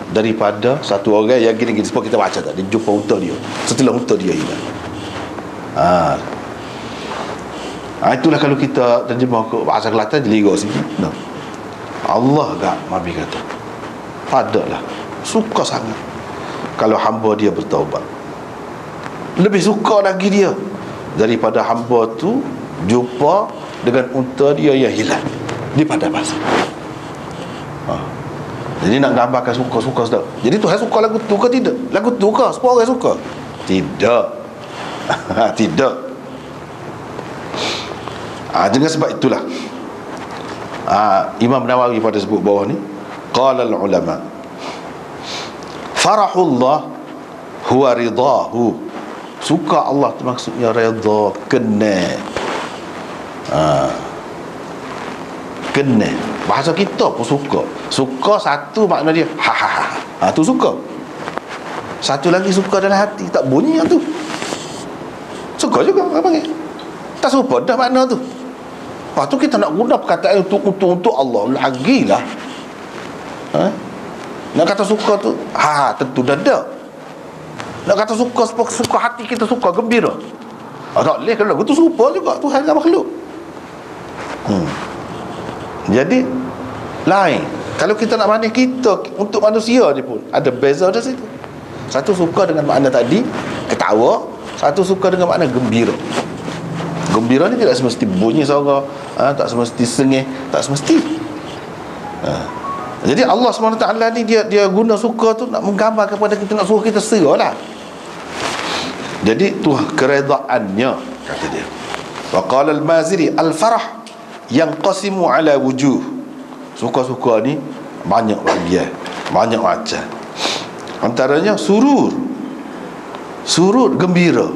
[SPEAKER 1] daripada satu orang yang gini-gini. Sebab kita baca tak, dia jumpa unta dia, setelah unta dia hilang. Itulah kalau kita terjemah ke bahasa Kelantan, jeliga sikit. No. Allah gak Nabi kata adalah suka sangat kalau hamba dia bertaubat. Lebih suka lagi dia daripada hamba tu jumpa dengan unta dia yang hilang di padang pasir. Jadi nak gambarkan suka sedap. Jadi Tuhan suka lagu tu ke tidak? Lagu tu ke semua orang suka? Tidak. Tidak. Dengan sebab itulah Imam Nawawi pada sebut bawah ni, qala al-ulama farahullah huwa ridahu. Suka Allah tu maksudnya redha, kena. Kena. Bahasa kita pun suka. Suka satu makna dia tu suka. Satu lagi suka dalam hati, tak bunyi tu. Suka juga apa panggil. Tak serupa dah makna tu. Lepas tu kita nak guna perkataan untuk Allah lagilah. Nak kata suka tu tentu dah ada. Nak kata suka hati kita suka gembira. Tak boleh kalau lagu tu serupa juga Tuhan dengan makhluk. Jadi lain. Kalau kita nak banding kita untuk manusia ni pun ada beza dari situ. Satu suka dengan makna tadi ketawa, satu suka dengan makna gembira. Gembira ni tidak semesti bunyi suara, tak semesti sengih, tak semesti. Jadi Allah SWT ni dia guna suka tu nak menggambar kepada kita, nak suruh kita serahlah. Jadi tu keredaannya, kata dia. Wa qala al-Maziri al-farah yanqasimu ala wujuh. Suka-suka ni banyak bahagian, banyak macam. Antaranya surur, gembira.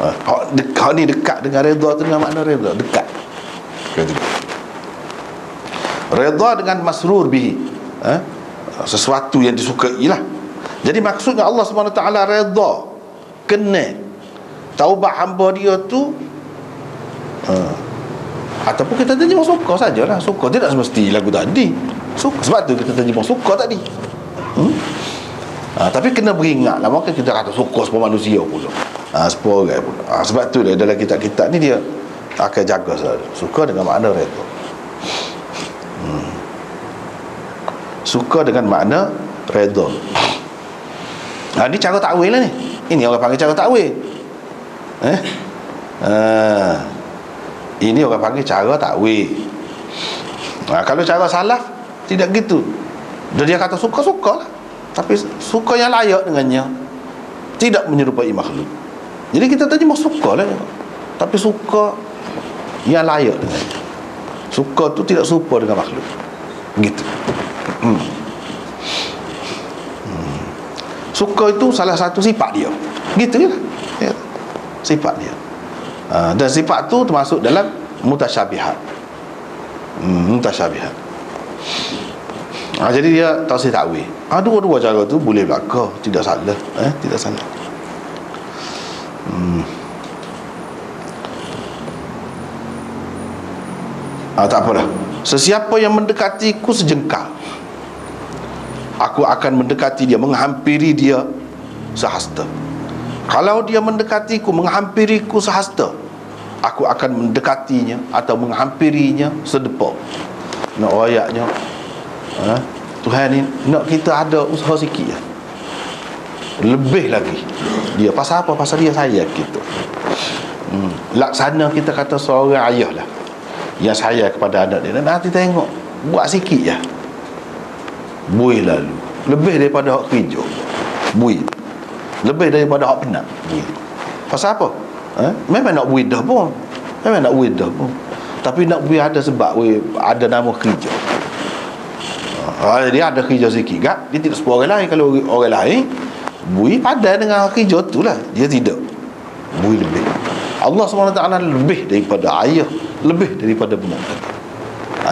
[SPEAKER 1] Hak ni dekat dengan redha tu, dengan makna redha dekat. Redha dengan masrur bihi, sesuatu yang disukai lah. Jadi maksudnya Allah SWT redha, kena taubat hamba dia tu, ataupun kita terjemah suka sajalah. Suka tidak semesti lagu tadi suka. Sebab tu kita terjemah suka tadi. Tapi kena beringat lah. Maka kita kata suka semua manusia pula, semua orang pula. Sebab tu dalam kitab-kitab ni dia akan jaga selalu suka dengan makna redha. Suka dengan makna redha. Ni cara takwil lah ni. Ini orang panggil cara takwil. Ini orang panggil cara takwil. Kalau cara salaf tidak gitu. Dia kata suka-suka lah, tapi suka yang layak dengannya, tidak menyerupai makhluk. Jadi kita terjemah suka lah, tapi suka yang layak dengannya. Suka tu tidak serupa dengan makhluk. Gitu. Suka itu salah satu sifat dia. Gitu lah. Ya. Sifat dia. Dan sifat tu termasuk dalam mutasyabihat. Mutasyabihat. Jadi dia tafsir takwil. Dua-dua cara tu boleh berlaku, tidak salah. Tidak salah. Tak apalah. Sesiapa yang mendekatiku sejengkal, aku akan mendekati dia, menghampiri dia sehasta. Kalau dia mendekatiku, menghampiriku sehasta, aku akan mendekatinya atau menghampirinya sedepa. Nak ayatnya, Tuhan ni nak kita ada usaha sikit ya. Lebih lagi dia. Pasal apa? Pasal dia sayang kita. Laksana kita kata seorang ayah lah yang sayang kepada anak dia, nanti tengok buat sikit ya, boleh lalu lebih daripada hak kerja buih, lebih daripada hak penat buih. Pasal apa? Memang nak buih dah pun, tapi nak buih ada sebab ada nama kerja. Dia ada kerja sikit kan, dia tidak seperti orang lain. Kalau orang lain buih padan dengan kerja tu lah, dia tidak buih lebih. Allah SWT lebih daripada ayah, lebih daripada benda tadi.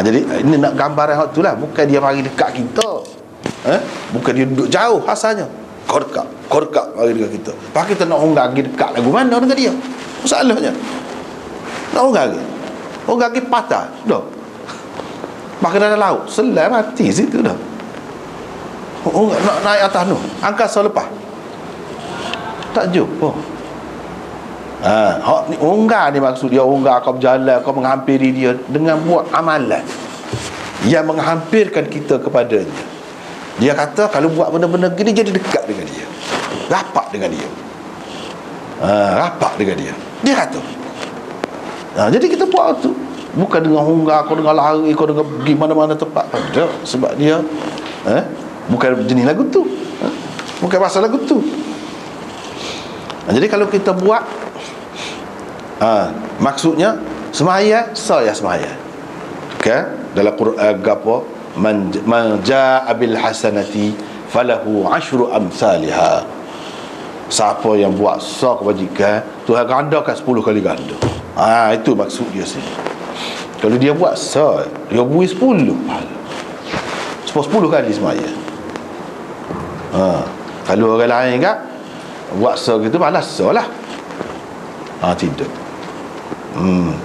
[SPEAKER 1] Jadi ini nak gambaran hak tu lah. Bukan dia mari dekat kita, bukan dia duduk jauh asalnya. Kau dekat mari dekat kita. Pak kita nak orang pergi dekat lagu mana dengan dia? Masalahnya nak orang pergi patah dah, makan dalam laut selai mati situ dah. Nak naik atas tu angkasa lepas tak jumpa. Hak ni unggah ni, maksud dia unggah kau berjalan, kau menghampiri dia dengan buat amalan yang menghampirkan kita kepadanya. Dia kata kalau buat benda-benda gini jadi dekat dengan dia, rapat dengan dia, dia kata. Jadi kita buat tu bukan dengan unggah, kau dengan lari, kau dengan pergi mana-mana tempat. Tak, sebab dia bukan jenis lagu tu, bukan pasal lagu tu. Jadi kalau kita buat, maksudnya semaya saya semaya. Okay? Dalam Quran gapo, man jaa bil hasanati falahu 10 amsalha. Siapa yang buat sah kebajikan, Tuhan gandakan 10 kali ganda. Itu maksud dia sini. Kalau dia buat sah, dia beri 10 kali semaya. Kalau orang lain kan buat sah gitu, malas sah lah. Tidak.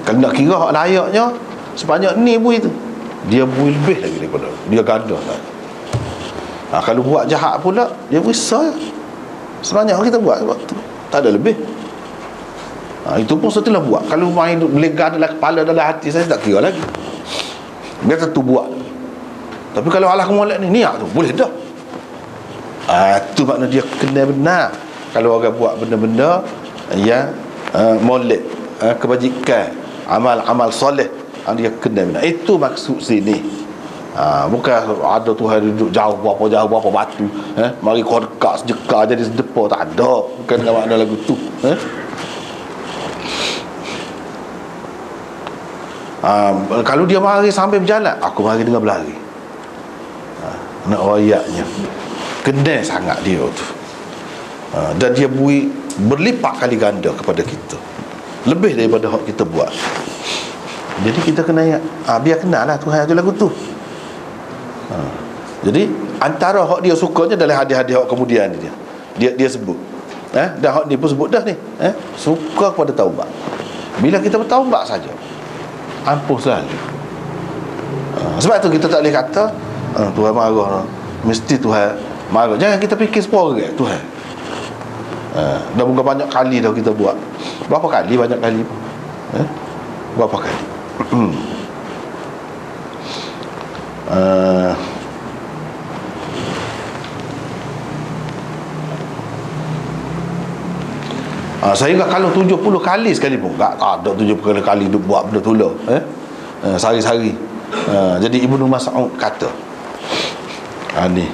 [SPEAKER 1] Kalau nak kira hak layaknya sebanyak ni bui tu, dia bui lebih lagi daripada dia ganda lah. Kalau buat jahat pula, dia bui sah sebanyak kita buat waktu, tak ada lebih. Itu pun setelah buat. Kalau main melegar dalam kepala, dalam hati, saya tak kira lagi, dia tentu buat. Tapi kalau Allah kemolek ni, niat tu boleh dah. Itu makna dia kena benar. Kalau orang buat benda-benda yang molek, kebajikan, amal-amal soleh, dia kena benar. Itu maksud sini. Bukan ada Tuhan duduk jauh berapa batu, mari kau dekat sejekar jadi sedepa, tak ada. Bukan dengan makna lagu tu. Kalau dia mari sampai berjalan, aku mari dengan berlari. Nak ayatnya kena sangat dia tu. Dan dia beri berlipat kali ganda kepada kita, lebih daripada hak kita buat. Jadi kita kena ingat, biar kenal lah Tuhan tu lagu tu. Jadi antara hak dia sukanya dalam hadis-hadis hak kemudian dia sebut, dan hak ni pun sebut dah ni, suka kepada taubat. Bila kita bertaubat saja, ampuh selalu. Sebab tu kita tak boleh kata Tuhan marah, mesti Tuhan marah. Jangan kita fikir sepuluh Tuhan. Dah bukan banyak kali dah kita buat. Berapa kali? Banyak kali pun. Berapa kali? Sehingga kalau 70 kali sekali pun tak ada 70 kali duk buat benda tu lah, sehari-hari. Jadi Ibnu Mas'ud kata, ni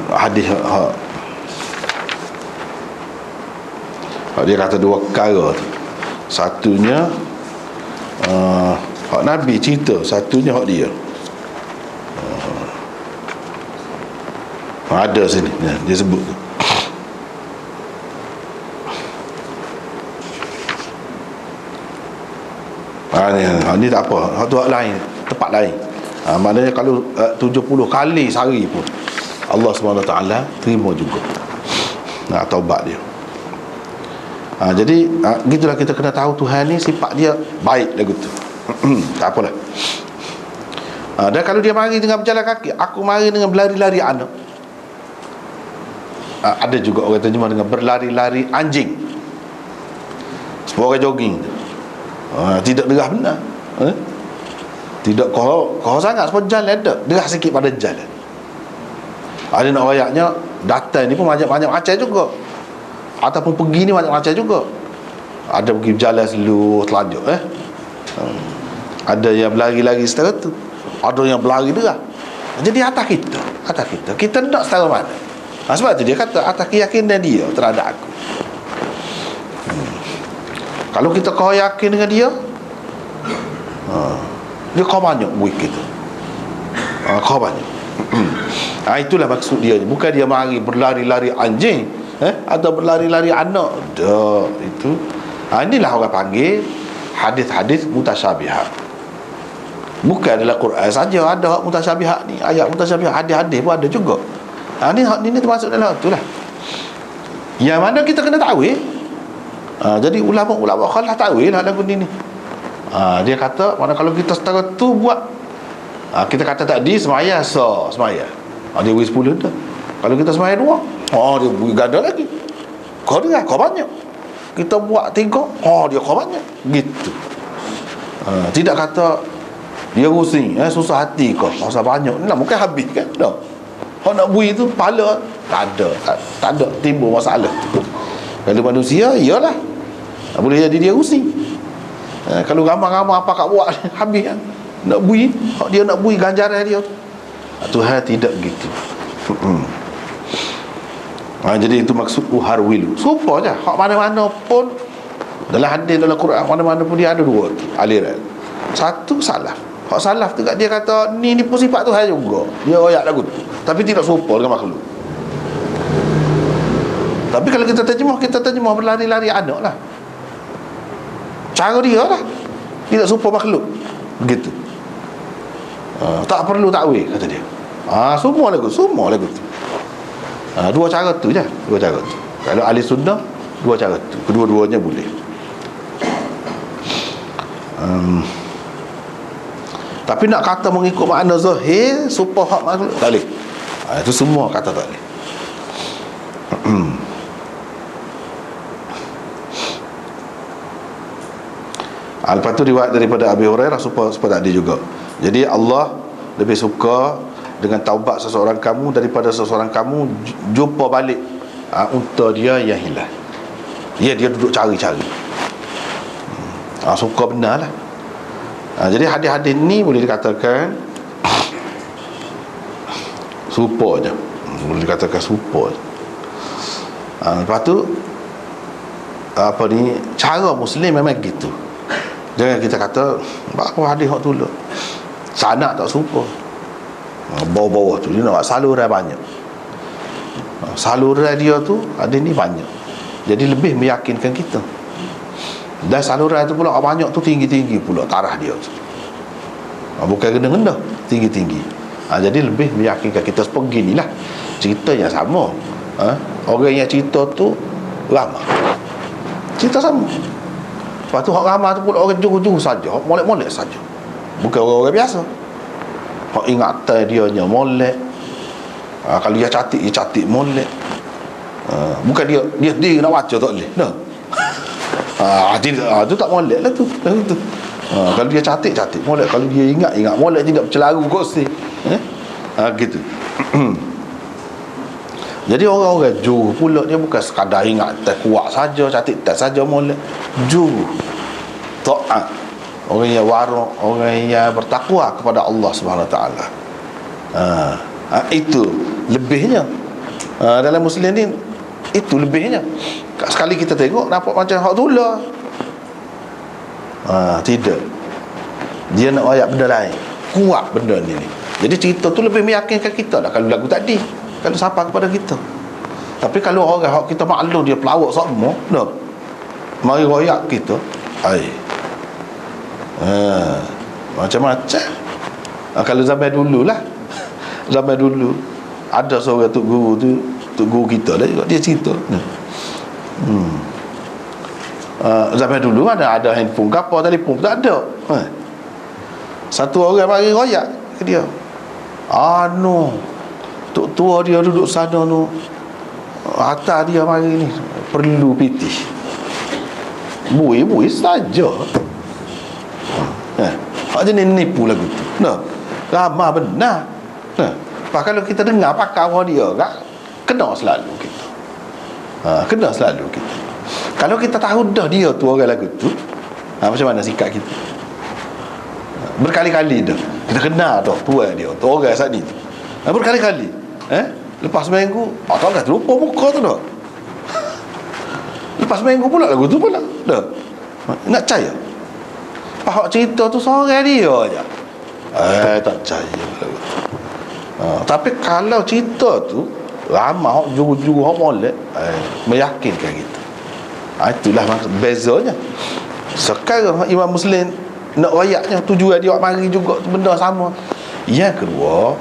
[SPEAKER 1] hadis dia kata dua perkara tu. Satunya hak Nabi cerita, satunya hak dia. Ada sini dia sebut tu. Ni tak apa, hak tu hak lain, tempat lain. Maknanya kalau 70 kali sehari pun Allah SWT terima juga taubat dia. Jadi gitulah kita kena tahu Tuhan ni sifat dia baik lagu tu. Tak apalah. Dan kalau dia mari dengan berjalan kaki, aku mari dengan berlari-lari anak. Ada juga orang terjemah dengan berlari-lari anjing. Sebab orang jogging. Tidak derah benar. Tidak kau sangat sebab jalan ada derah sikit pada jalan. Ada nak rayaknya datang ni pun banyak macam juga, ataupun pergi ni banyak macam juga. Ada pergi berjalan slow telanjut, Ada yang berlari-lari setara tu, ada yang berlari derah. Jadi atas kita kita nak setara mana. Sebab tu dia kata atas keyakinan dia terhadap aku. Kalau kita kau yakin dengan dia, dia kau banyak buik kita. Kau banyak. Itulah maksud dia. Bukan dia mari berlari-lari anjing, atau berlari-lari anak. Dah itu. Inilah orang panggil hadis-hadis mutasyabihat. Bukan dalam Quran saja ada mutasyabihat ni, ayat mutasyabihat, hadis-hadis pun ada juga. Ini termasuk dalam itulah. Yang mana kita kena takwil. Jadi ulama-ulama khalah takwil lah lagu ni. Dia kata mana kalau kita setara tu buat, kita kata tadi semaya semaya. Dia beri 10 dah. Kalau kita semaya 2, dia beri ganda lagi. Kau dengar, kau banyak. Kita buat 3, dia kau banyak. Gitu. Tidak kata dia rusing, susah hati kau, masa banyak. Nah, bukan habis kan? Tak. Kau nak bui tu pala tak ada timbul masalah tu. Kalau manusia iyalah, boleh jadi dia rusing. Kalau ramai-ramai apa kat buat habis kan? Nak bui, dia nak bui ganjaran dia. Tuhan tidak gitu. Jadi itu maksud uharwilu. Serupa je. Hak mana-mana pun dalam hadis, dalam Quran, mana-mana pun dia ada dua aliran. Satu salaf. Hak salaf tu kat dia kata ni pun sifat Tuhan juga. Dia royak lagu tu. Tapi tidak serupa dengan makhluk. Tapi kalau kita terjemah berlari-lari anak lah. Cara dia lah. Tidak serupa makhluk. Begitu. Tak perlu takwil kata dia. Semua lagu tu. Dua cara tu je. Kalau ahli sunnah, dua cara tu. Kedua-duanya boleh. Tapi nak kata mengikut makna zahir supaya hak makhluk tak boleh. Itu semua kata tak boleh. Lepas tu riwayat daripada Abi Hurairah supaya tadi juga. Jadi Allah lebih suka dengan taubat seseorang kamu daripada seseorang kamu jumpa balik unta dia yang hilang. Dia duduk cari-cari. Suka benar lah. Jadi hadis-hadis ni boleh dikatakan serupa je. Boleh dikatakan serupa je. Lepas tu cara Muslim memang gitu. Jangan kita kata bahawa hadis hak tolak sanad tak serupa. Bawah-bawah tu dia nak saluran banyak. Saluran dia tu ada ni banyak. Jadi lebih meyakinkan kita. Dan saluran tu pula banyak tu tinggi-tinggi pula tarah dia tu. Bukan rendah-rendah, tinggi-tinggi. Jadi lebih meyakinkan kita. Beginilah cerita yang sama. Orang yang cerita tu ramah. Cerita sama. Lepas tu hak ramah tu pula orang juru-juru saja, hak molek-molek saja. Bukan orang-orang biasa. Hak ingatan dia nya molek. Kalau dia cantik molek. Bukan dia sendiri nak baca tak boleh. Nah. Tu tak molek lah tu. Kalau dia cantik molek, kalau dia ingat molek, tidak bercelaru kursi. Gitu. Jadi orang-orang juru pula dia bukan sekadar ingat kuat saja, cantik tak saja molek. Juru taat, orang yang warok, orang yang bertakwa kepada Allah Subhanahu Wa Taala. Itu lebihnya. Dalam Muslim ni itu lebihnya. Sekali kita tengok nampak macam hak tulah. Tidak. Dia nak ayat benda lain. Kuat benda ni. Jadi cerita tu lebih meyakinkan kita lah. Kalau lagu tadi, kalau siapa kepada kita. Tapi kalau orang hak kita maklum dia pelawak semua, no. Mari royak kita. Macam-macam. Kalau zaman dulu lah. Zaman dulu ada seorang tok guru kita dah juga, dia cerita. Zaman dulu ada handphone kapal, telefon tak ada. Satu orang mari royak ke dia. Tok tua dia duduk sana tu. Atas dia mari ni perlu pitih. Bui saja. Hak jenis nipu lagu tu. Ramah benar. Kalau kita dengar pakar dia kena selalu kita. Kena selalu kita. Kalau kita tahu dah dia tu orang lagu tu, macam mana sikap kita? Berkali-kali dah kita kenal dah tuan dia tu orang saat ni tu. Berkali-kali. Lepas seminggu, tak dah terlupa muka tu dah. Lepas seminggu pula lagu tu pula. Dah. Nak percaya? Pak cerita tu seorang dia aja. Tak percaya lagu tu. Tapi kalau cerita tu ramai hok juru-juru hok molek, meyakinkan kita. Itulah maksud bezanya. Sekarang Imam Muslim nak rayaknya tujuan dia mari juga benda sama. Yang kedua,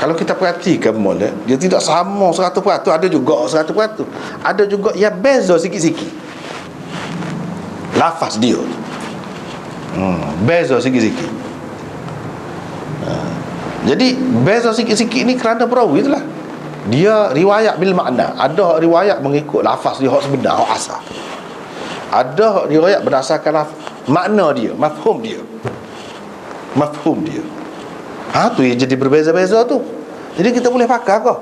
[SPEAKER 1] kalau kita perhatikan molek, dia tidak sama 100%, ada juga 100%. Ada juga yang beza sikit-sikit. Lafaz dia. Beza sikit-sikit. Jadi beza sikit-sikit ni kerana perawi itulah. Dia riwayat bil makna. Ada riwayat mengikut lafaz dia hak sebenar, hak asal. Ada riwayat berdasarkan makna dia, mafhum dia. Tu yang jadi berbeza-beza tu. Jadi kita boleh pakai ke?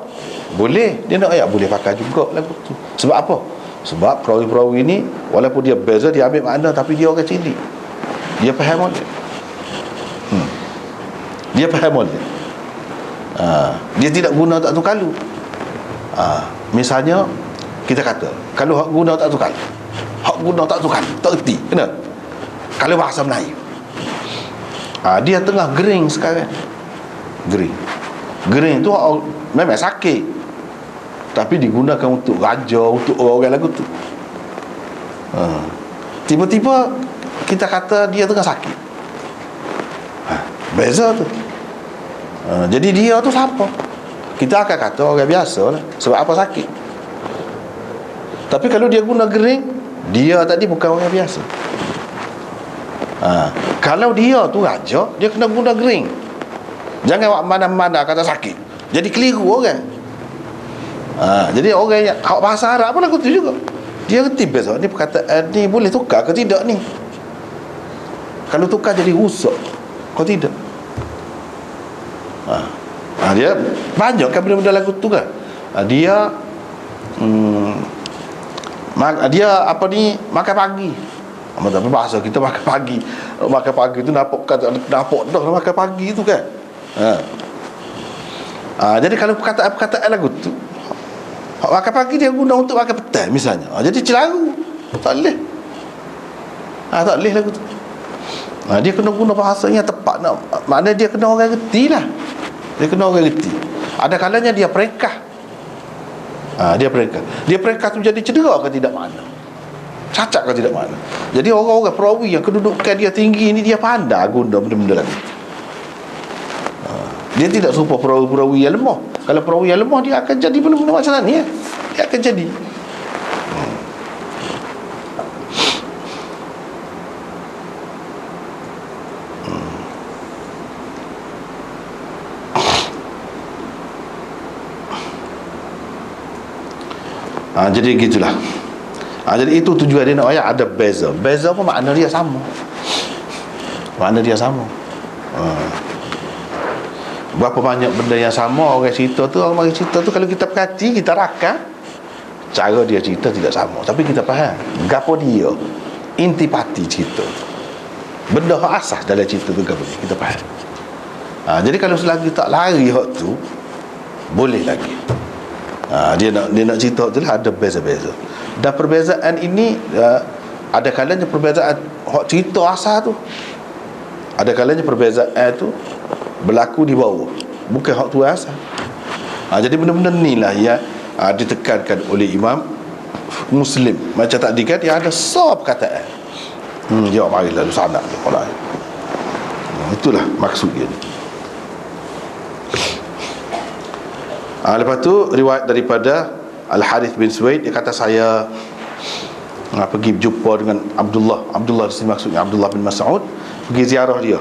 [SPEAKER 1] Boleh. Dia nak ayat boleh pakai juga lagu tu. Sebab apa? Sebab perawi-perawi ni walaupun dia beza, dia ambil makna, tapi dia orang cerdik. Dia faham boleh. Dia faham boleh. Dia tidak guna tak tukalu. Misalnya kita kata, kalau hak guna tak tukar, tak erti. Kena. Kalau bahasa Melayu, dia tengah gering sekarang. Gering tu memang sakit, tapi digunakan untuk raja, untuk orang lagu tu. Tiba-tiba kita kata dia tengah sakit. Beza tu. Jadi dia tu siapa? Kita akan kata orang biasa lah. Sebab apa sakit? Tapi kalau dia guna gering, dia tadi bukan orang biasa. Kalau dia tu raja, dia kena guna gering. Jangan awak mana-mana kata sakit, jadi keliru orang. Jadi orang yang bahasa Arab pun lagu tu juga, dia reti beza. Ni perkataan ni boleh tukar ke tidak ni? Kalau tukar jadi rusak kau tidak. Dia banyak kan benda-benda lagu tu kan. Dia dia apa ni, makan pagi. Tapi bahasa kita makan pagi. Makan pagi tu nampak dah makan pagi tu kan. Jadi kalau perkataan lagu tu, makan pagi dia guna untuk makan petang misalnya. Jadi celaru. Tak boleh. Tak boleh lagu tu. Dia kena guna bahasa yang tepat. Maknanya dia kena orang reti lah. Dia kena orang reti. Ada kalanya dia peringkah. Dia peringkah tu jadi cedera ke tidak makna, cacat ke tidak makna. Jadi orang-orang perawi yang kedudukan dia tinggi ni, dia pandai guna benda-benda lagi. Dia tidak serupa perawi-perawi yang lemah. Kalau perawi yang lemah, dia akan jadi benda-benda macam ni ya. Dia akan jadi. Jadi gitulah. Jadi itu tujuan dia nak ayat ada beza. Beza pun makna dia sama. Berapa banyak benda yang sama orang cerita tu, kalau kita perhati, kita rakam, cara dia cerita tidak sama, tapi kita faham gapo dia intipati cerita, benda hak asas dalam cerita tu gapo dia, kita faham. Jadi kalau selagi tak lari hak tu, boleh lagi. Dia nak cerita tu lah, ada beza-beza. Dan perbezaan ini ada kalanya perbezaan hak cerita asal tu, ada kalanya perbezaan tu berlaku di bawah, bukan hak tu asal. Jadi benda-benda ni lah yang ditekankan oleh Imam Muslim. Macam tadi kan dia ada sah perkataan. Jawab mari lalu sana kalau itulah maksud dia ni. Lepas tu riwayat daripada Al-Harith bin Suwaid, dia kata saya pergi berjumpa dengan Abdullah di sini maksudnya Abdullah bin Mas'ud, pergi ziarah dia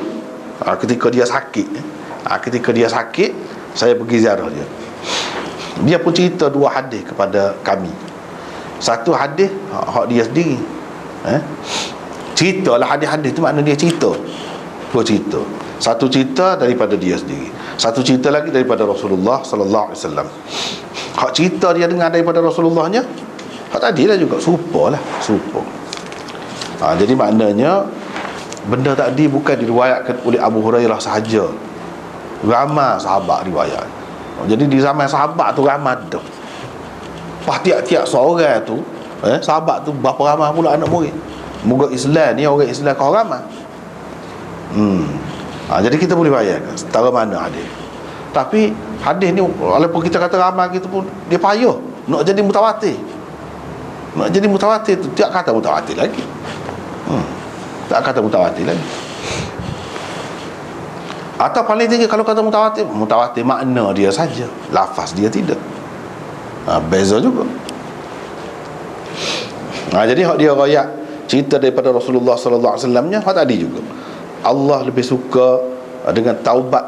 [SPEAKER 1] ketika dia sakit. Ketika dia sakit, saya pergi ziarah dia. Dia pun cerita dua hadis kepada kami. Satu hadis hak dia sendiri, ceritalah hadis-hadis tu, makna dia cerita. Dua cerita. Satu cerita daripada dia sendiri, satu cerita lagi daripada Rasulullah sallallahu alaihi wasallam. Hak cerita dia dengar daripada Rasulullahnya, hak tadi lah juga serupa. Jadi maknanya benda tadi bukan diriwayatkan oleh Abu Hurairah sahaja, ramai sahabat riwayat. Jadi di zaman sahabat tu ramai tu. Pas tiap-tiap seorang tu, sahabat tu berapa ramai pula anak murid. Moga Islam ni orang Islam kau ramai. Jadi kita boleh bayangkan setara mana hadis. Tapi hadis ni walaupun kita kata ramai kita pun dia payah nak jadi mutawatir. Nak jadi mutawatir tu tak kata mutawatir lagi. Tak kata mutawatir lagi. Atau paling tinggi kalau kata mutawatir, mutawatir makna dia saja, lafaz dia tidak. Beza juga. Jadi hak dia royak cerita daripada Rasulullah sallallahu alaihi wasallamnya hak tadi juga. Allah lebih suka dengan taubat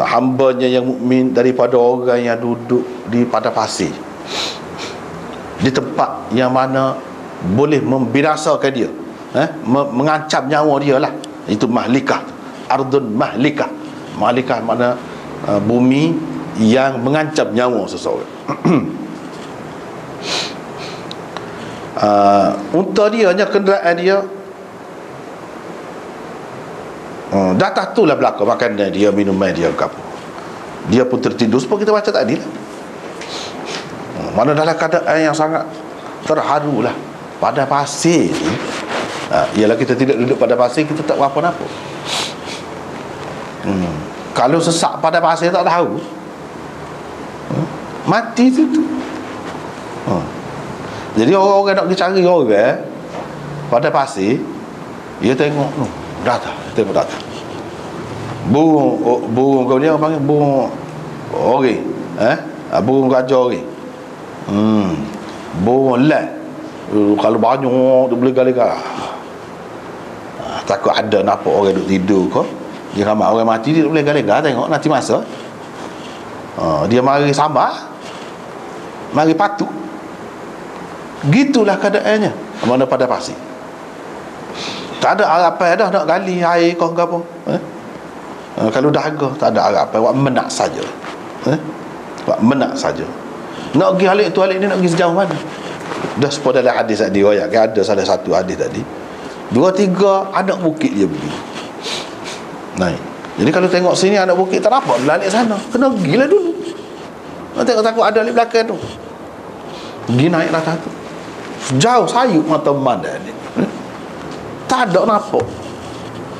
[SPEAKER 1] hambanya yang mukmin daripada orang yang duduk di padang pasir, di tempat yang mana boleh membinasakan dia, mengancam nyawa dia lah. Itu mahlikah, ardun mahlikah. Mahlikah makna bumi yang mengancam nyawa seseorang. Unta dia hanya kenderaan dia, datang tu lah belakang makanan dia, minuman dia ke apa, dia pun tertidur seperti kita baca tadi lah. Mana dalam keadaan yang sangat terharu lah. Pada pasir ni, ialah kita tidak duduk pada pasir, kita tak apa-apa. Kalau sesak pada pasir tak tahu, mati situ. Jadi orang-orang nak pergi cari orang pada pasir, dia tengok datang, tengok datang. Burung kau ni orang panggil burung ori, burung raja ori. Burung lan. Kalau banyak tu boleh gali-gali. Takut ada nampak orang duduk tidur ke, dia ramai orang mati, dia boleh gali-gali tengok nanti masa. Dia mari sambar, mari patuk. Gitulah keadaannya mana pada pasir. Tak ada harapan dah nak gali air kau ke apa. Kalau dahaga tak ada harapan, buat menak saja. Buat menak saja. Nak pergi halik tu halik ni, nak pergi sejauh mana? Dah sepuluh dalam hadis tadi royak kan, ada salah satu hadis tadi 2-3 anak bukit dia pergi naik. Jadi kalau tengok sini anak bukit tak dapat berlalik sana, kena pergilah dulu. Tengok takut ada di belakang tu, pergi naik atas tu, jauh sayup mata memandang ni, tak ada nampak.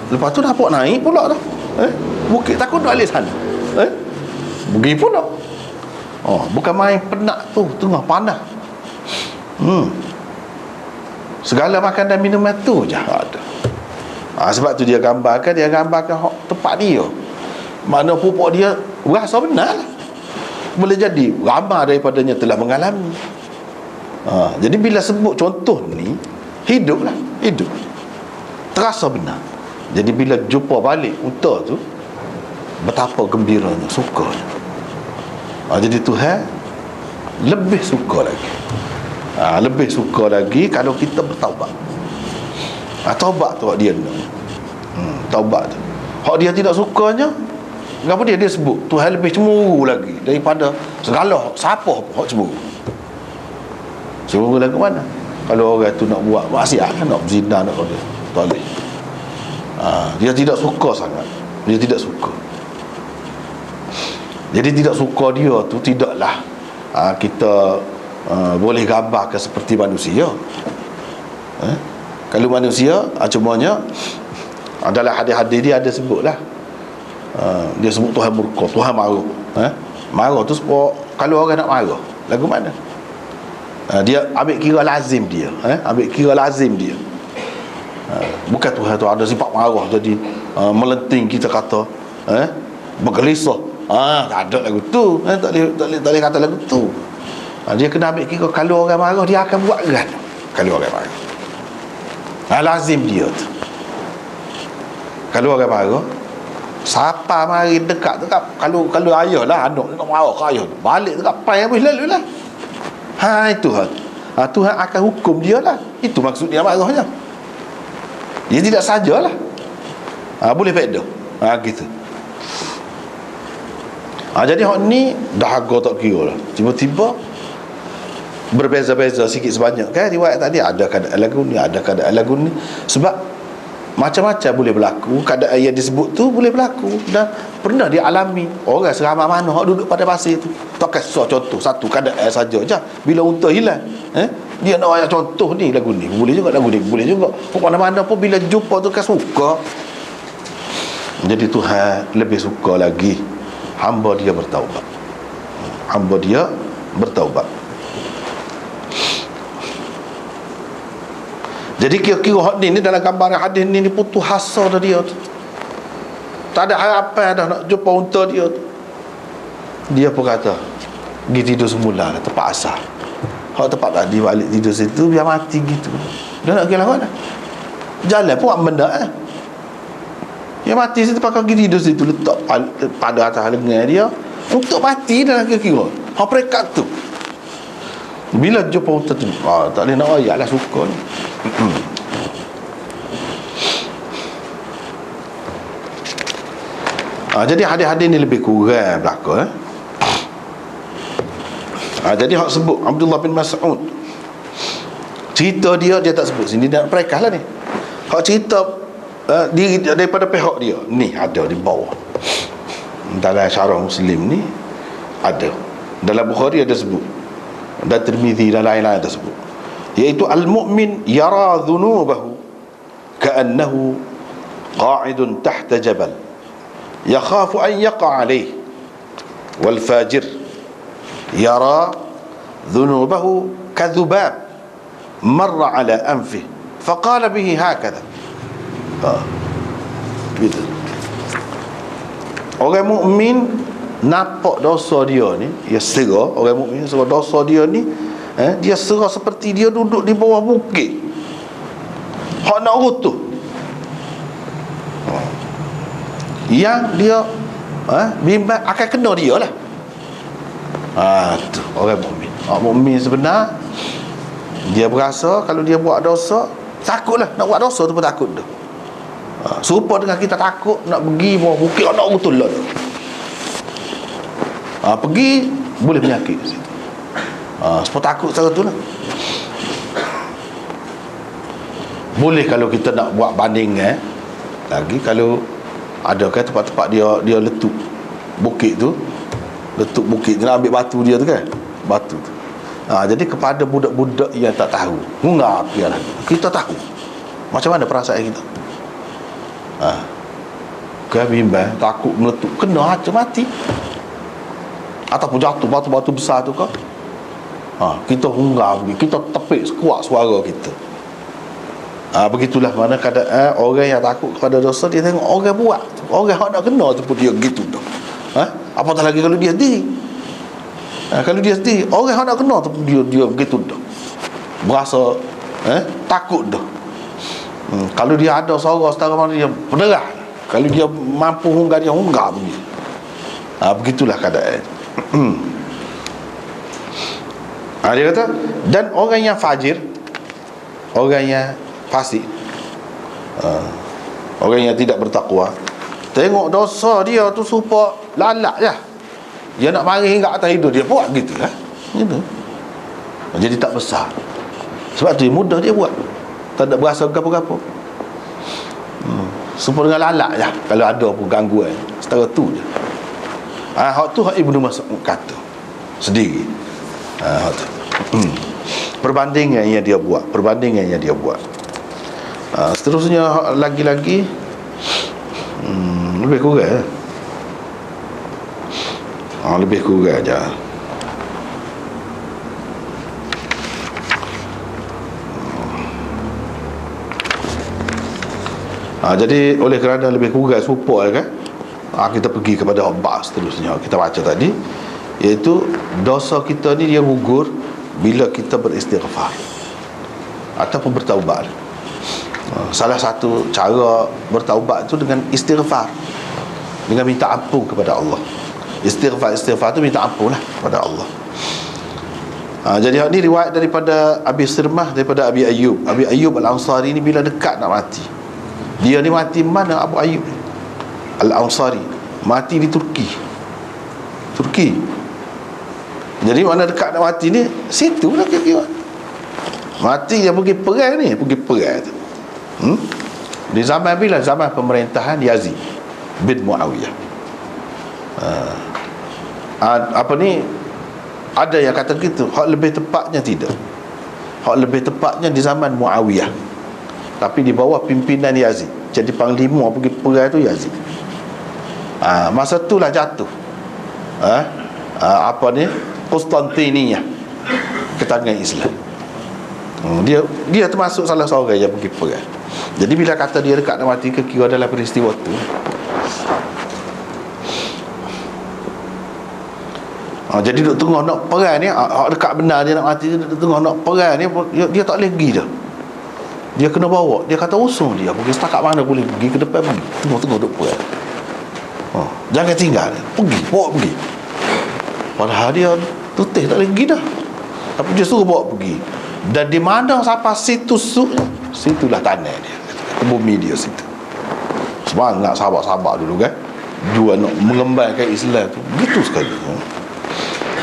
[SPEAKER 1] Lepas tu nampak naik pula dah, bukit takut balik sana, pergi pula. Bukan main penat tu, tengah panas. Segala makan dan minuman tu je ada. Sebab tu dia gambarkan tempat dia, mana pupuk dia rasa benar lah. Boleh jadi ramai daripadanya telah mengalami. Jadi bila sebut contoh ni, hidup terasa benar. Jadi bila jumpa balik unta tu, betapa gembiranya, sukanya. Jadi Tuhan lebih suka lagi, lebih suka lagi kalau kita bertaubat. Taubat tu dia nak. Taubat tu hak dia tidak sukanya, kenapa dia sebut Tuhan lebih cemburu lagi daripada segala siapa hak cemburu. Cemburu lagi mana? Kalau orang tu nak buat maksiat, nak berzina, nak tolak, dia tidak suka sangat. Dia tidak suka. Jadi tidak suka dia tu tidaklah kita boleh gambarkan seperti manusia. Kalau manusia cumanya adalah hadis-hadis dia ada sebutlah, dia sebut Tuhan murka, Tuhan marah. Marah tu sebab kalau orang nak marah lagu mana, dia ambil kira lazim dia, bukan Tuhan tu ada sifat marah jadi melenting kita kata bergelisah. Tak ada lagu tu, tak boleh kata lagu tu. Dia kena ambil kira kalau orang marah dia akan buat kan. Kalau orang marah lazim dia tu. Kalau orang marah, siapa mari dekat tu, kalau ayah lah anak nak marah ke ayah, balik dekat pai habis lalu lah. Itu Tuhan akan hukum dia lah. Itu maksud dia marahnya. Dia tidak sajalah boleh faedah gitu. Jadi hak ni dahaga tak kira lah. Tiba-tiba berbeza-beza sikit sebanyak kan riwayat tadi, ada keadaan lagu ni, ada keadaan lagu ni. Sebab macam-macam boleh berlaku, keadaan yang disebut tu boleh berlaku, dan pernah dia alami. Orang seramai mana hak duduk pada pasir tu. Tak kisah contoh satu keadaan saja je. Bila unta hilang, dia nak ayat contoh ni lagu ni. Boleh juga lagu ni, boleh juga. Mana-mana pun bila jumpa tu kan suka. Jadi Tuhan lebih suka lagi hamba dia bertaubat. Hamba dia bertaubat. Jadi kira-kira hak ni dalam gambaran hadis ni putus asa dah dia tu. Tak ada harapan dah nak jumpa unta dia tu. Dia pun kata pergi tidur semula lah, tempat asal. Hak tempat tadi balik tidur situ biar mati gitu. Dia nak pergi lawan dah. Jalan pun buat benda dia mati situ pakai pergi tidur situ, letak pada atas lengan dia untuk mati dah kira-kira. Hak perekat tu. Bila jumpa unta tu, tak boleh nak ayat lah, suka ni. Jadi hadis-hadis ni lebih kurang berlaku. Jadi hak sebut Abdullah bin Mas'ud, cerita dia tak sebut sini, dia nak perekah lah ni. Hak cerita daripada pihak dia ni ada di bawah dalam syarah Muslim ni ada, dalam Bukhari ada sebut, dan Tirmizi dan lain-lain ada sebut, iaitu al-mu'min yara dhunubahu ka'annahu qa'idun tahta jabal yakhafu an yaqa alayh, wal fajir yara dhunubahu kadhubab marra ala anfih faqala bihi hakadha. Gitu. Orang mukmin nampak dosa dia ni, dia serah. Orang mukmin serah dosa dia ni, dia serah seperti dia duduk di bawah bukit hak nak runtuh. Yang dia bimbang akan kena dia lah. Tu orang mukmin. Orang mukmin sebenar, dia berasa kalau dia buat dosa, takutlah nak buat dosa tu pun takut dah. Serupa dengan kita takut nak pergi bawah bukit nak runtuh lah. Pergi boleh penyakit di situ. Sebab takut cara tu lah. Boleh kalau kita nak buat banding lagi, kalau ada kan tempat-tempat dia letup bukit tu, letup bukit, dia nak ambil batu dia tu kan, batu tu. Jadi kepada budak-budak yang tak tahu, ngap dia lah, kita tahu macam mana perasaan kita. Kan bimbang, takut meletup, kena aja mati, ataupun jatuh batu-batu besar tu kan. Kita hunggah, kita tepik sekuat suara kita. Begitulah mana keadaan orang yang takut kepada dosa. Dia tengok orang buat, orang yang nak kena tu pun dia gitu dah. Apatah lagi kalau dia sendiri. Kalau dia sendiri, orang yang nak kena tu pun dia begitu dah, berasa takut dah. Kalau dia ada suara setara mana dia berderah, kalau dia mampu hunggah, dia hunggah begitu. Begitulah keadaan. Dia kata, dan orang yang fajir, orang yang fasik, orang yang tidak bertakwa, tengok dosa dia tu serupa lalat je, dia nak mari hingga atas hidup, dia buat gitu lah, gitu. Jadi tak besar. Sebab tu mudah dia buat, tak ada berasa gapo-gapo. Serupa dengan lalat je kalau ada pun gangguan setara tu je. Hak tu hak Ibnu Mas'ud kata sendiri. Hak tu perbandingan yang dia buat, seterusnya lagi-lagi lebih kurang lebih kurang aja. Jadi oleh kerana lebih kurang serupa kan, kita pergi kepada Abbas seterusnya kita baca tadi, iaitu dosa kita ni dia gugur bila kita beristighfar ataupun bertaubat. Salah satu cara bertaubat itu dengan istighfar, dengan minta ampun kepada Allah. Istighfar tu minta ampun lah kepada Allah. Jadi ini riwayat daripada Abi Sirmah, daripada Abi Ayyub Al-Ansari ni bila dekat nak mati. Dia ni mati mana? Abu Ayyub Al-Ansari mati di Turki. Jadi mana dekat nak mati ni, situ lah kira-kira mati. Dia pergi perang tu. Di zaman bila? Zaman pemerintahan Yazid bin Muawiyah. Apa ni, ada yang kata gitu. Hak lebih tepatnya tidak. Hak lebih tepatnya di zaman Muawiyah, tapi di bawah pimpinan Yazid. Jadi panglima pergi perang tu Yazid. Masa itulah jatuh apa ni, Konstantiniyah ke tangan Islam. Dia termasuk salah seorang yang pergi perang. Jadi bila kata dia dekat nak mati, kira dalam peristiwa tu. Jadi duk tengah nak perang ni, dekat benar dia nak mati, duk tengah nak perang ni, dia tak boleh pergi dah. Dia kena bawa. Dia kata usung dia pergi setakat mana boleh pergi ke depan, pergi tengah-tengah duk perang. Jangan tinggal, pergi, bawa pergi. Padahal dia tutih tak boleh pergi dah, tapi dia suruh bawa pergi. Dan di mana sampai situ suknya, situlah tanah dia, bumi dia situ. Semangat sabar-sabar dulu kan, dua nak mengembangkan Islam tu, begitu sekali.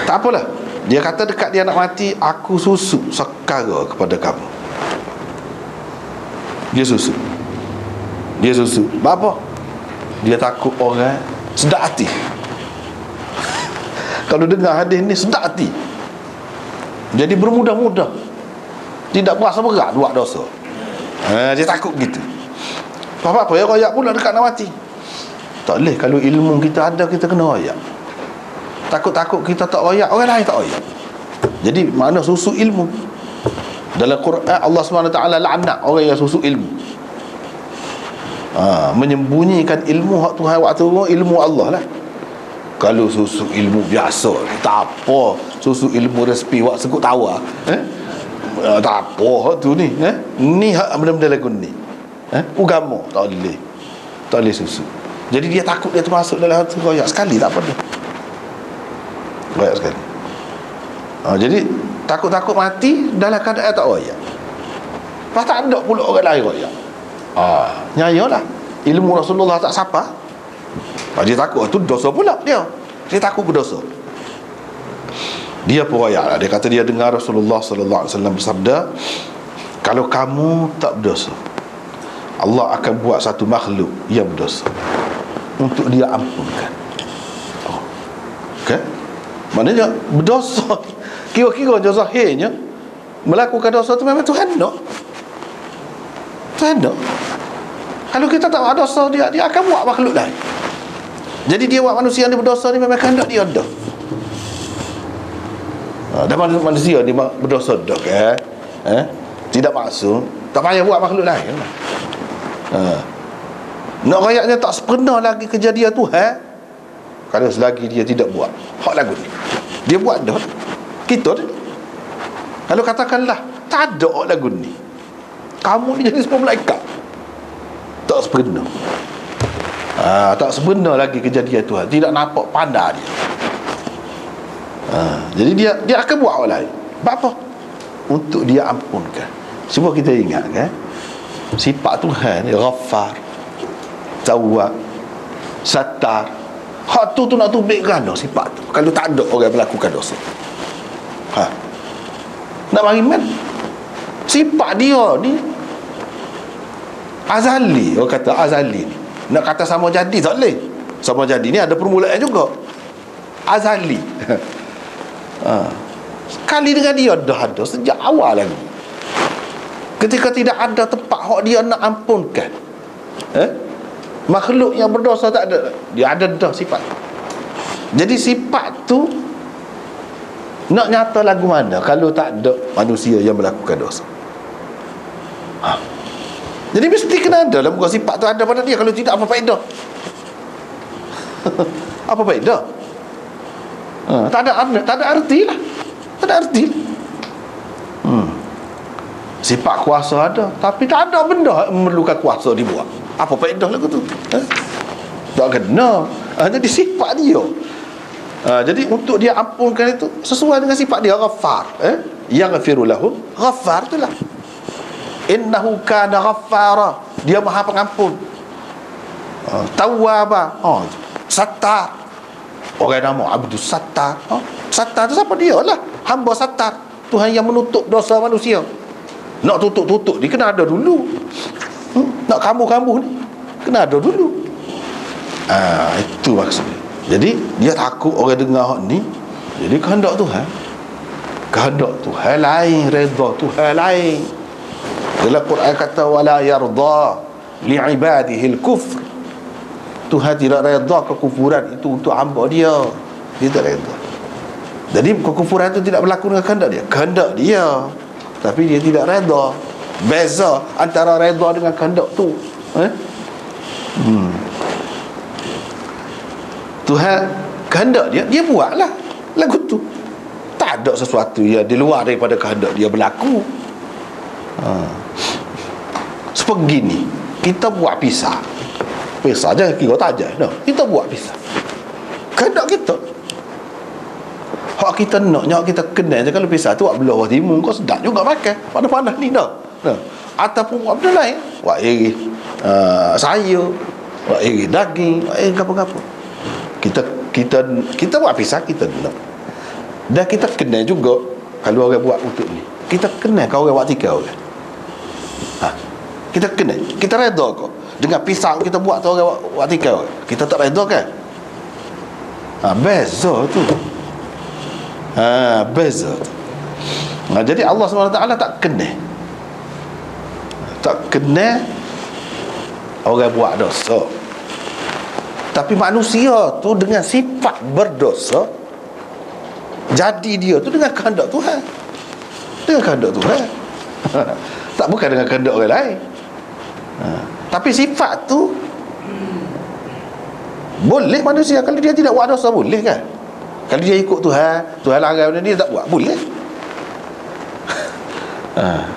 [SPEAKER 1] Tak apalah, dia kata dekat dia nak mati, aku susuk sekara kepada kamu. Dia susuk. Apa? Dia takut orang sedap hati. Kalau dengar hadis ni sedap hati, jadi bermudah-mudah, tidak berasa berat buat dosa. Dia takut gitu. Apa-apa ya royak pula dekat nak mati. Tak boleh. Kalau ilmu kita ada, kita kena royak. Takut-takut kita tak royak, orang lain tak royak. Jadi mana susuk ilmu. Dalam Quran Allah SWT laknat orang yang susuk ilmu, menyembunyikan ilmu hak Tuhan waktu ilmu Allah lah. Kalau susuk ilmu biasa, tak apa. Susuk ilmu resipi wak sekut tawa, tak apa hak tu ni. Ni hak benda-benda lagu ni, agama tak boleh susuk. Jadi dia takut dia termasuk dalam hati royak sekali, tak apa dah. Royak sekali. Jadi takut-takut mati dalam keadaan tak royak. Lepas tak ada pula orang lain royak. Nyayalah ilmu Rasulullah tak sapa. Dia takut tu dosa pula dia takut berdosa. Dia pun royak lah. Dia kata dia dengar Rasulullah sallallahu alaihi wasallam bersabda, kalau kamu tak berdosa, Allah akan buat satu makhluk yang berdosa untuk dia ampunkan. Okay? Maknanya berdosa, kira-kira je zahirnya melakukan dosa tu memang Tuhan nak. Kalau kita tak buat dosa, dia akan buat makhluk lain. Jadi dia buat manusia ni berdosa ni memang kehendak dia dah. Dan manusia ni berdosa dah tidak maksud, tak payah buat makhluk lain. Nak rayaknya tak pernah lagi kejadian Tuhan kalau selagi dia tidak buat hak lagu ni. Dia buat dah. Kita dah. Kalau katakanlah tak ada hak lagu ni, kamu ni jadi sebuah malaikat, tak sempurna. Tak sempurna lagi kejadian Tuhan, tidak nampak pandai dia. Jadi dia akan buat orang lain. Apa? Untuk dia ampunkan. Cuba kita ingat kan, sifat Tuhan ni Ghaffar, Tawwab, Sattar. Hak tu nak tubik kerana sifat tu. Kalau tak ada orang melakukan dosa, nak bagi man sifat dia ni azali. Orang kata azali ni, nak kata sama jadi tak boleh. Sama jadi ni ada permulaan juga. Azali. Sekali dengan dia dah ada sejak awal lagi. Ketika tidak ada tempat hak dia nak ampunkan, makhluk yang berdosa tak ada, dia ada dah sifat. Jadi sifat tu nak nyata lagu mana kalau tak ada manusia yang melakukan dosa. Jadi mesti kena ada lah muka sifat tu ada pada dia. Kalau tidak, apa faedah? Apa faedah? Tak ada arti lah. Tak ada arti lah. Sifat kuasa ada, tapi tak ada benda memerlukan kuasa dibuat. Apa faedah lagu tu? Tak kena. Jadi sifat dia. Jadi untuk dia ampunkan itu sesuai dengan sifat dia. Ghaffar, yaghfiru lahum. Ghaffar itulah, innahu kana ghaffara, dia maha pengampun. Tawwaba, Sattar, orang nama Abdus Sattar. Sattar tu siapa? Dia lah hamba Sattar, Tuhan yang menutup dosa manusia. Nak tutup ni kena ada dulu. Nak kambuh ni kena ada dulu. Itu maksudnya. Jadi dia takut orang dengar hak ni. Jadi kehendak Tuhan lain, redha Tuhan lain. Dalam Quran kata wala yarda li'ibadihi al-kufr. Tuhan tidak redha kekufuran itu untuk hamba dia. Dia tak redha. Jadi kekufuran itu tidak berlaku dengan kehendak dia, tapi dia tidak redha. Beza antara redha dengan kehendak tu. Tuhan kehendak dia buatlah lagu tu. Tak ada sesuatu yang di luar daripada kehendak dia berlaku. Seperti ni, kita buat pisah je kira tajam. No, kita buat pisah. Kehendak kita. Hak kita naknya kita kenal je. Kalau pisah tu buat belah timur, kau sedap juga makan. Panas-panas ni dah. Ataupun buat benda lain, buat sayur, buat daging, buat apa-apa. Kita buat pisah, kita nak. Dan kita kenal juga kalau orang buat untuk ni. Kita kenal kalau orang buat tiga orang. Kita kenal, kita redha kau dengan pisang kita buat tu orang buat tiga orang. Kita tak redha kan? Beza tu. Beza tu. Jadi Allah SWT tak kenal orang buat dosa. Tapi manusia tu dengan sifat berdosa, jadi dia tu dengan kehendak Tuhan. Dengan kehendak Tuhan. Tak, bukan dengan kehendak orang lain. Tapi sifat tu boleh manusia. Kalau dia tidak buat dosa, boleh kan? Kalau dia ikut Tuhan larang benda ni, dia tak buat, boleh.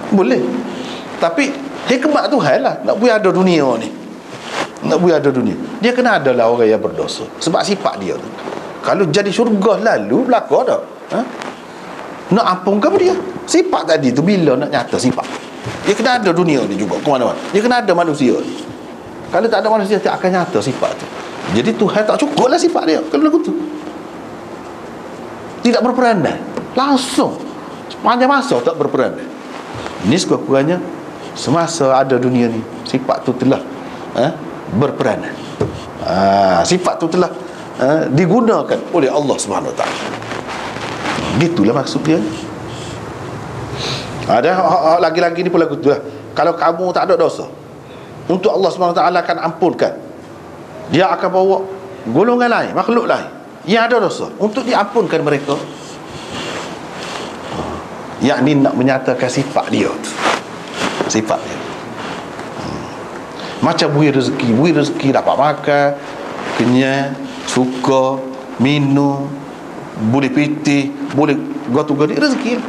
[SPEAKER 1] Boleh. Tapi hikmat Tuhan lah nak buat ada dunia ni. Dia kena ada lah orang yang berdosa. Sebab sifat dia tu. Kalau jadi syurga lalu berlaku dah. Nak ampunkan dia. Sifat tadi tu bila nak nyata sifat, dia kena ada dunia ni juga ke mana-mana. Dia kena ada manusia ni. Kalau tak ada manusia, tak akan nyata sifat tu. Jadi Tuhan tak cukup lah sifat dia kalau lagu tu. Tidak berperanan langsung sepanjang masa, tak berperanan. Ini sekurang-kurangnya semasa ada dunia ni, sifat tu telah berperanan. Sifat tu telah digunakan oleh Allah Subhanahu Wa Taala. Gitulah maksud dia. Ada lagi-lagi ni pun lagu tu lah. Kalau kamu tak ada dosa, untuk Allah Subhanahu Wa Taala akan ampunkan. Dia akan bawa golongan lain, makhluk lain yang ada dosa untuk diampunkan mereka. Yakni nak menyatakan sifat dia tu. Sifat dia. Macam bui rezeki dapat makan, kenyang, suka, minum, boleh pitih, boleh gotu-gotu, rezeki.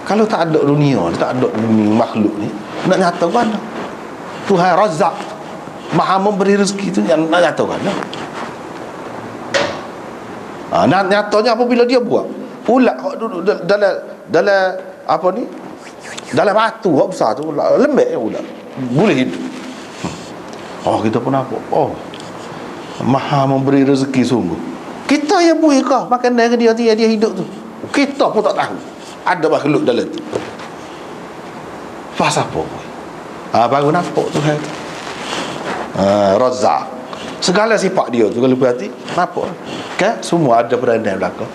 [SPEAKER 1] Kalau tak ada dunia, tak ada dunia makhluk ni, nak nyata mana? Tuhan Razak, Maha memberi rezeki tu yang nak nyata mana? Nak nyatanya apabila dia buat ulat duduk dalam apa ni, dalam batu hak besar tu, lembek ulat boleh hidup. Kita pun nampak, Maha memberi rezeki sungguh. Kita yang buih kau makan dengan dia hidup tu, kita pun tak tahu ada makhluk dalam tu. Pasal apa? Baru nampak Tuhan tu. Razak. Segala sifat dia tu kalau perhati, nampak kan? Semua ada peranan belakang.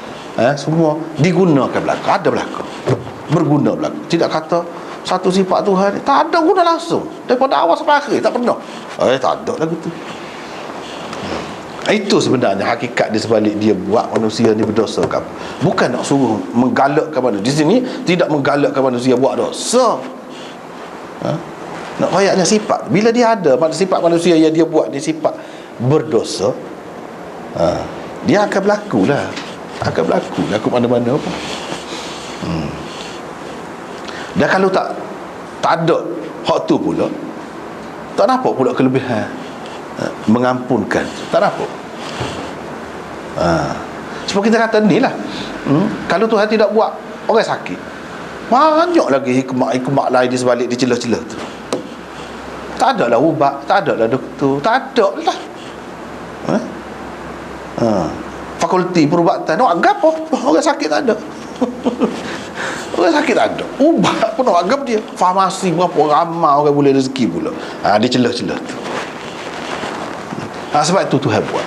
[SPEAKER 1] Semua digunakan belakang, ada belakang, berguna belakang. Tidak kata satu sifat Tuhan tak ada guna langsung daripada awal sampai akhir, tak pernah. Tak ada lagu tu. Itu sebenarnya hakikat di sebalik dia buat manusia ni berdosa kan. Bukan nak suruh menggalakkan manusia. Di sini tidak menggalakkan manusia buat dosa. Nak kayaknya sifat. Bila dia ada sifat manusia yang dia buat, dia sifat berdosa, dia akan berlaku lah. Aku mana-mana pun. Dan kalau tak ada hak tu pula, tak nampak pula kelebihan mengampunkan. Tak nampak. Sebab kita kata ni lah, kalau Tuhan tidak buat orang sakit, banyak lagi hikmat lain di sebalik di celah-celah tu. Tak ada lah ubat, tak ada lah doktor, tak ada lah fakulti perubatan. Nak agap orang sakit tak ada. Orang sakit tak ada, ubat pun nak agap dia. Farmasi berapa ramai orang boleh rezeki pula di celah-celah tu. Sebab itu Tuhan buat.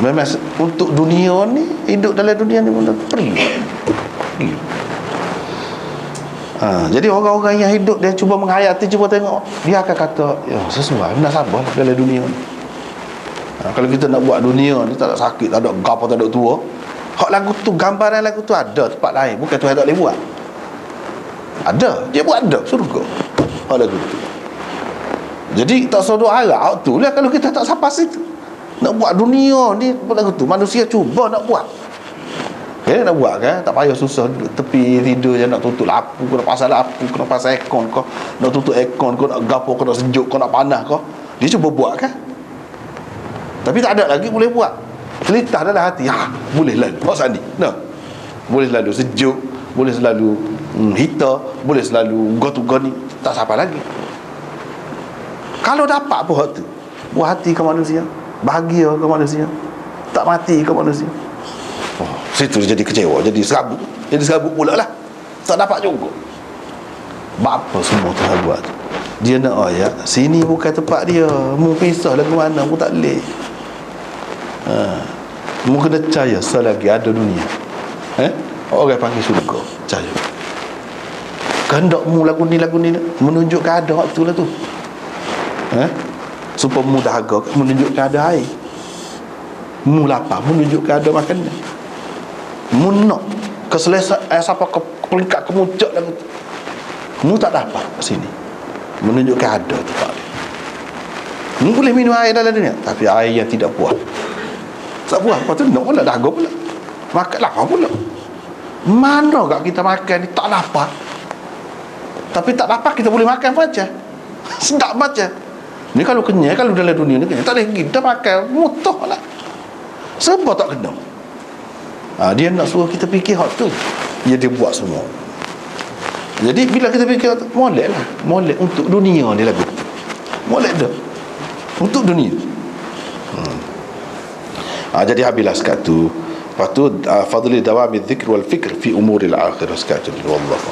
[SPEAKER 1] Memang untuk dunia ni, hidup dalam dunia ni pun perlu. Jadi orang-orang yang hidup, dia cuba menghayati, cuba tengok, dia akan kata, ya sesuai, munasabah dalam dunia ni. Kalau kita nak buat dunia ni tak ada sakit, tak ada gapo, tak ada tua, hak lagu tu, gambaran lagu tu ada tempat lain, bukan Tuhan tak boleh buat. Ada, dia buat ada surga hak lagu tu. Jadi tak suruh harap tu lah kalau kita tak sampai situ. Nak buat dunia ni lagu tu, manusia cuba nak buat. Nak buat kan, tak payah susah duduk tepi tidur je, nak tutup lampu kau, nak pasal lampu kau, nak pasal aircon kau, nak tutup aircon kau, nak gapo kau, nak sejuk kau, nak panas kau. Dia cuba buat kan. Tapi tak ada lagi boleh buat. Telitah dalam hati, boleh lalu pasal ni. Boleh selalu sejuk, boleh selalu hitam, boleh selalu gotu ni, tak sampai lagi. Kalau dapat apa hak tu, buat hati ke manusia, bahagia ke manusia, tak mati ke manusia. Situ dia jadi kecewa, jadi serabut pula lah, tak dapat juga. Bapa semua Tuhan buat. Dia nak ayat, sini bukan tempat dia, mu pisah lagu mana mu tak boleh. Mu kena percaya selagi ada dunia, orang panggil syurga, percaya. Kehendak mu lagu ni menunjukkan ada waktu lah tu. Supaya mu dahaga, menunjukkan ada air. Mu lapar, menunjukkan ada makanan. Mu nak keselesaan sampai ke peringkat kemuncak lagu tu, mu tak dapat sini, menunjukkan ada tempat dia. Mu boleh minum air dalam dunia, tapi air yang tidak puas. Tak puas, lepas tu nak pula dahaga pula, makan lapar pula. Mana kat kita makan ni tak lapar, tapi tak lapar kita boleh makan macam sedap macam ni. Kalau kenyang, kalau dalam dunia ni kenyang, tak boleh kita makan, mutuh lah. Sebab tak kena. Dia nak suruh kita fikir hak tu, dia buat semua. Jadi bila kita fikir, molek lah, molek untuk dunia ni lagu, molek dah untuk dunia. Jadi habislah sekat tu. Lepas tu fadli dawami dzikr wal fikr fi umuril akhirah sekat tu. Wallahu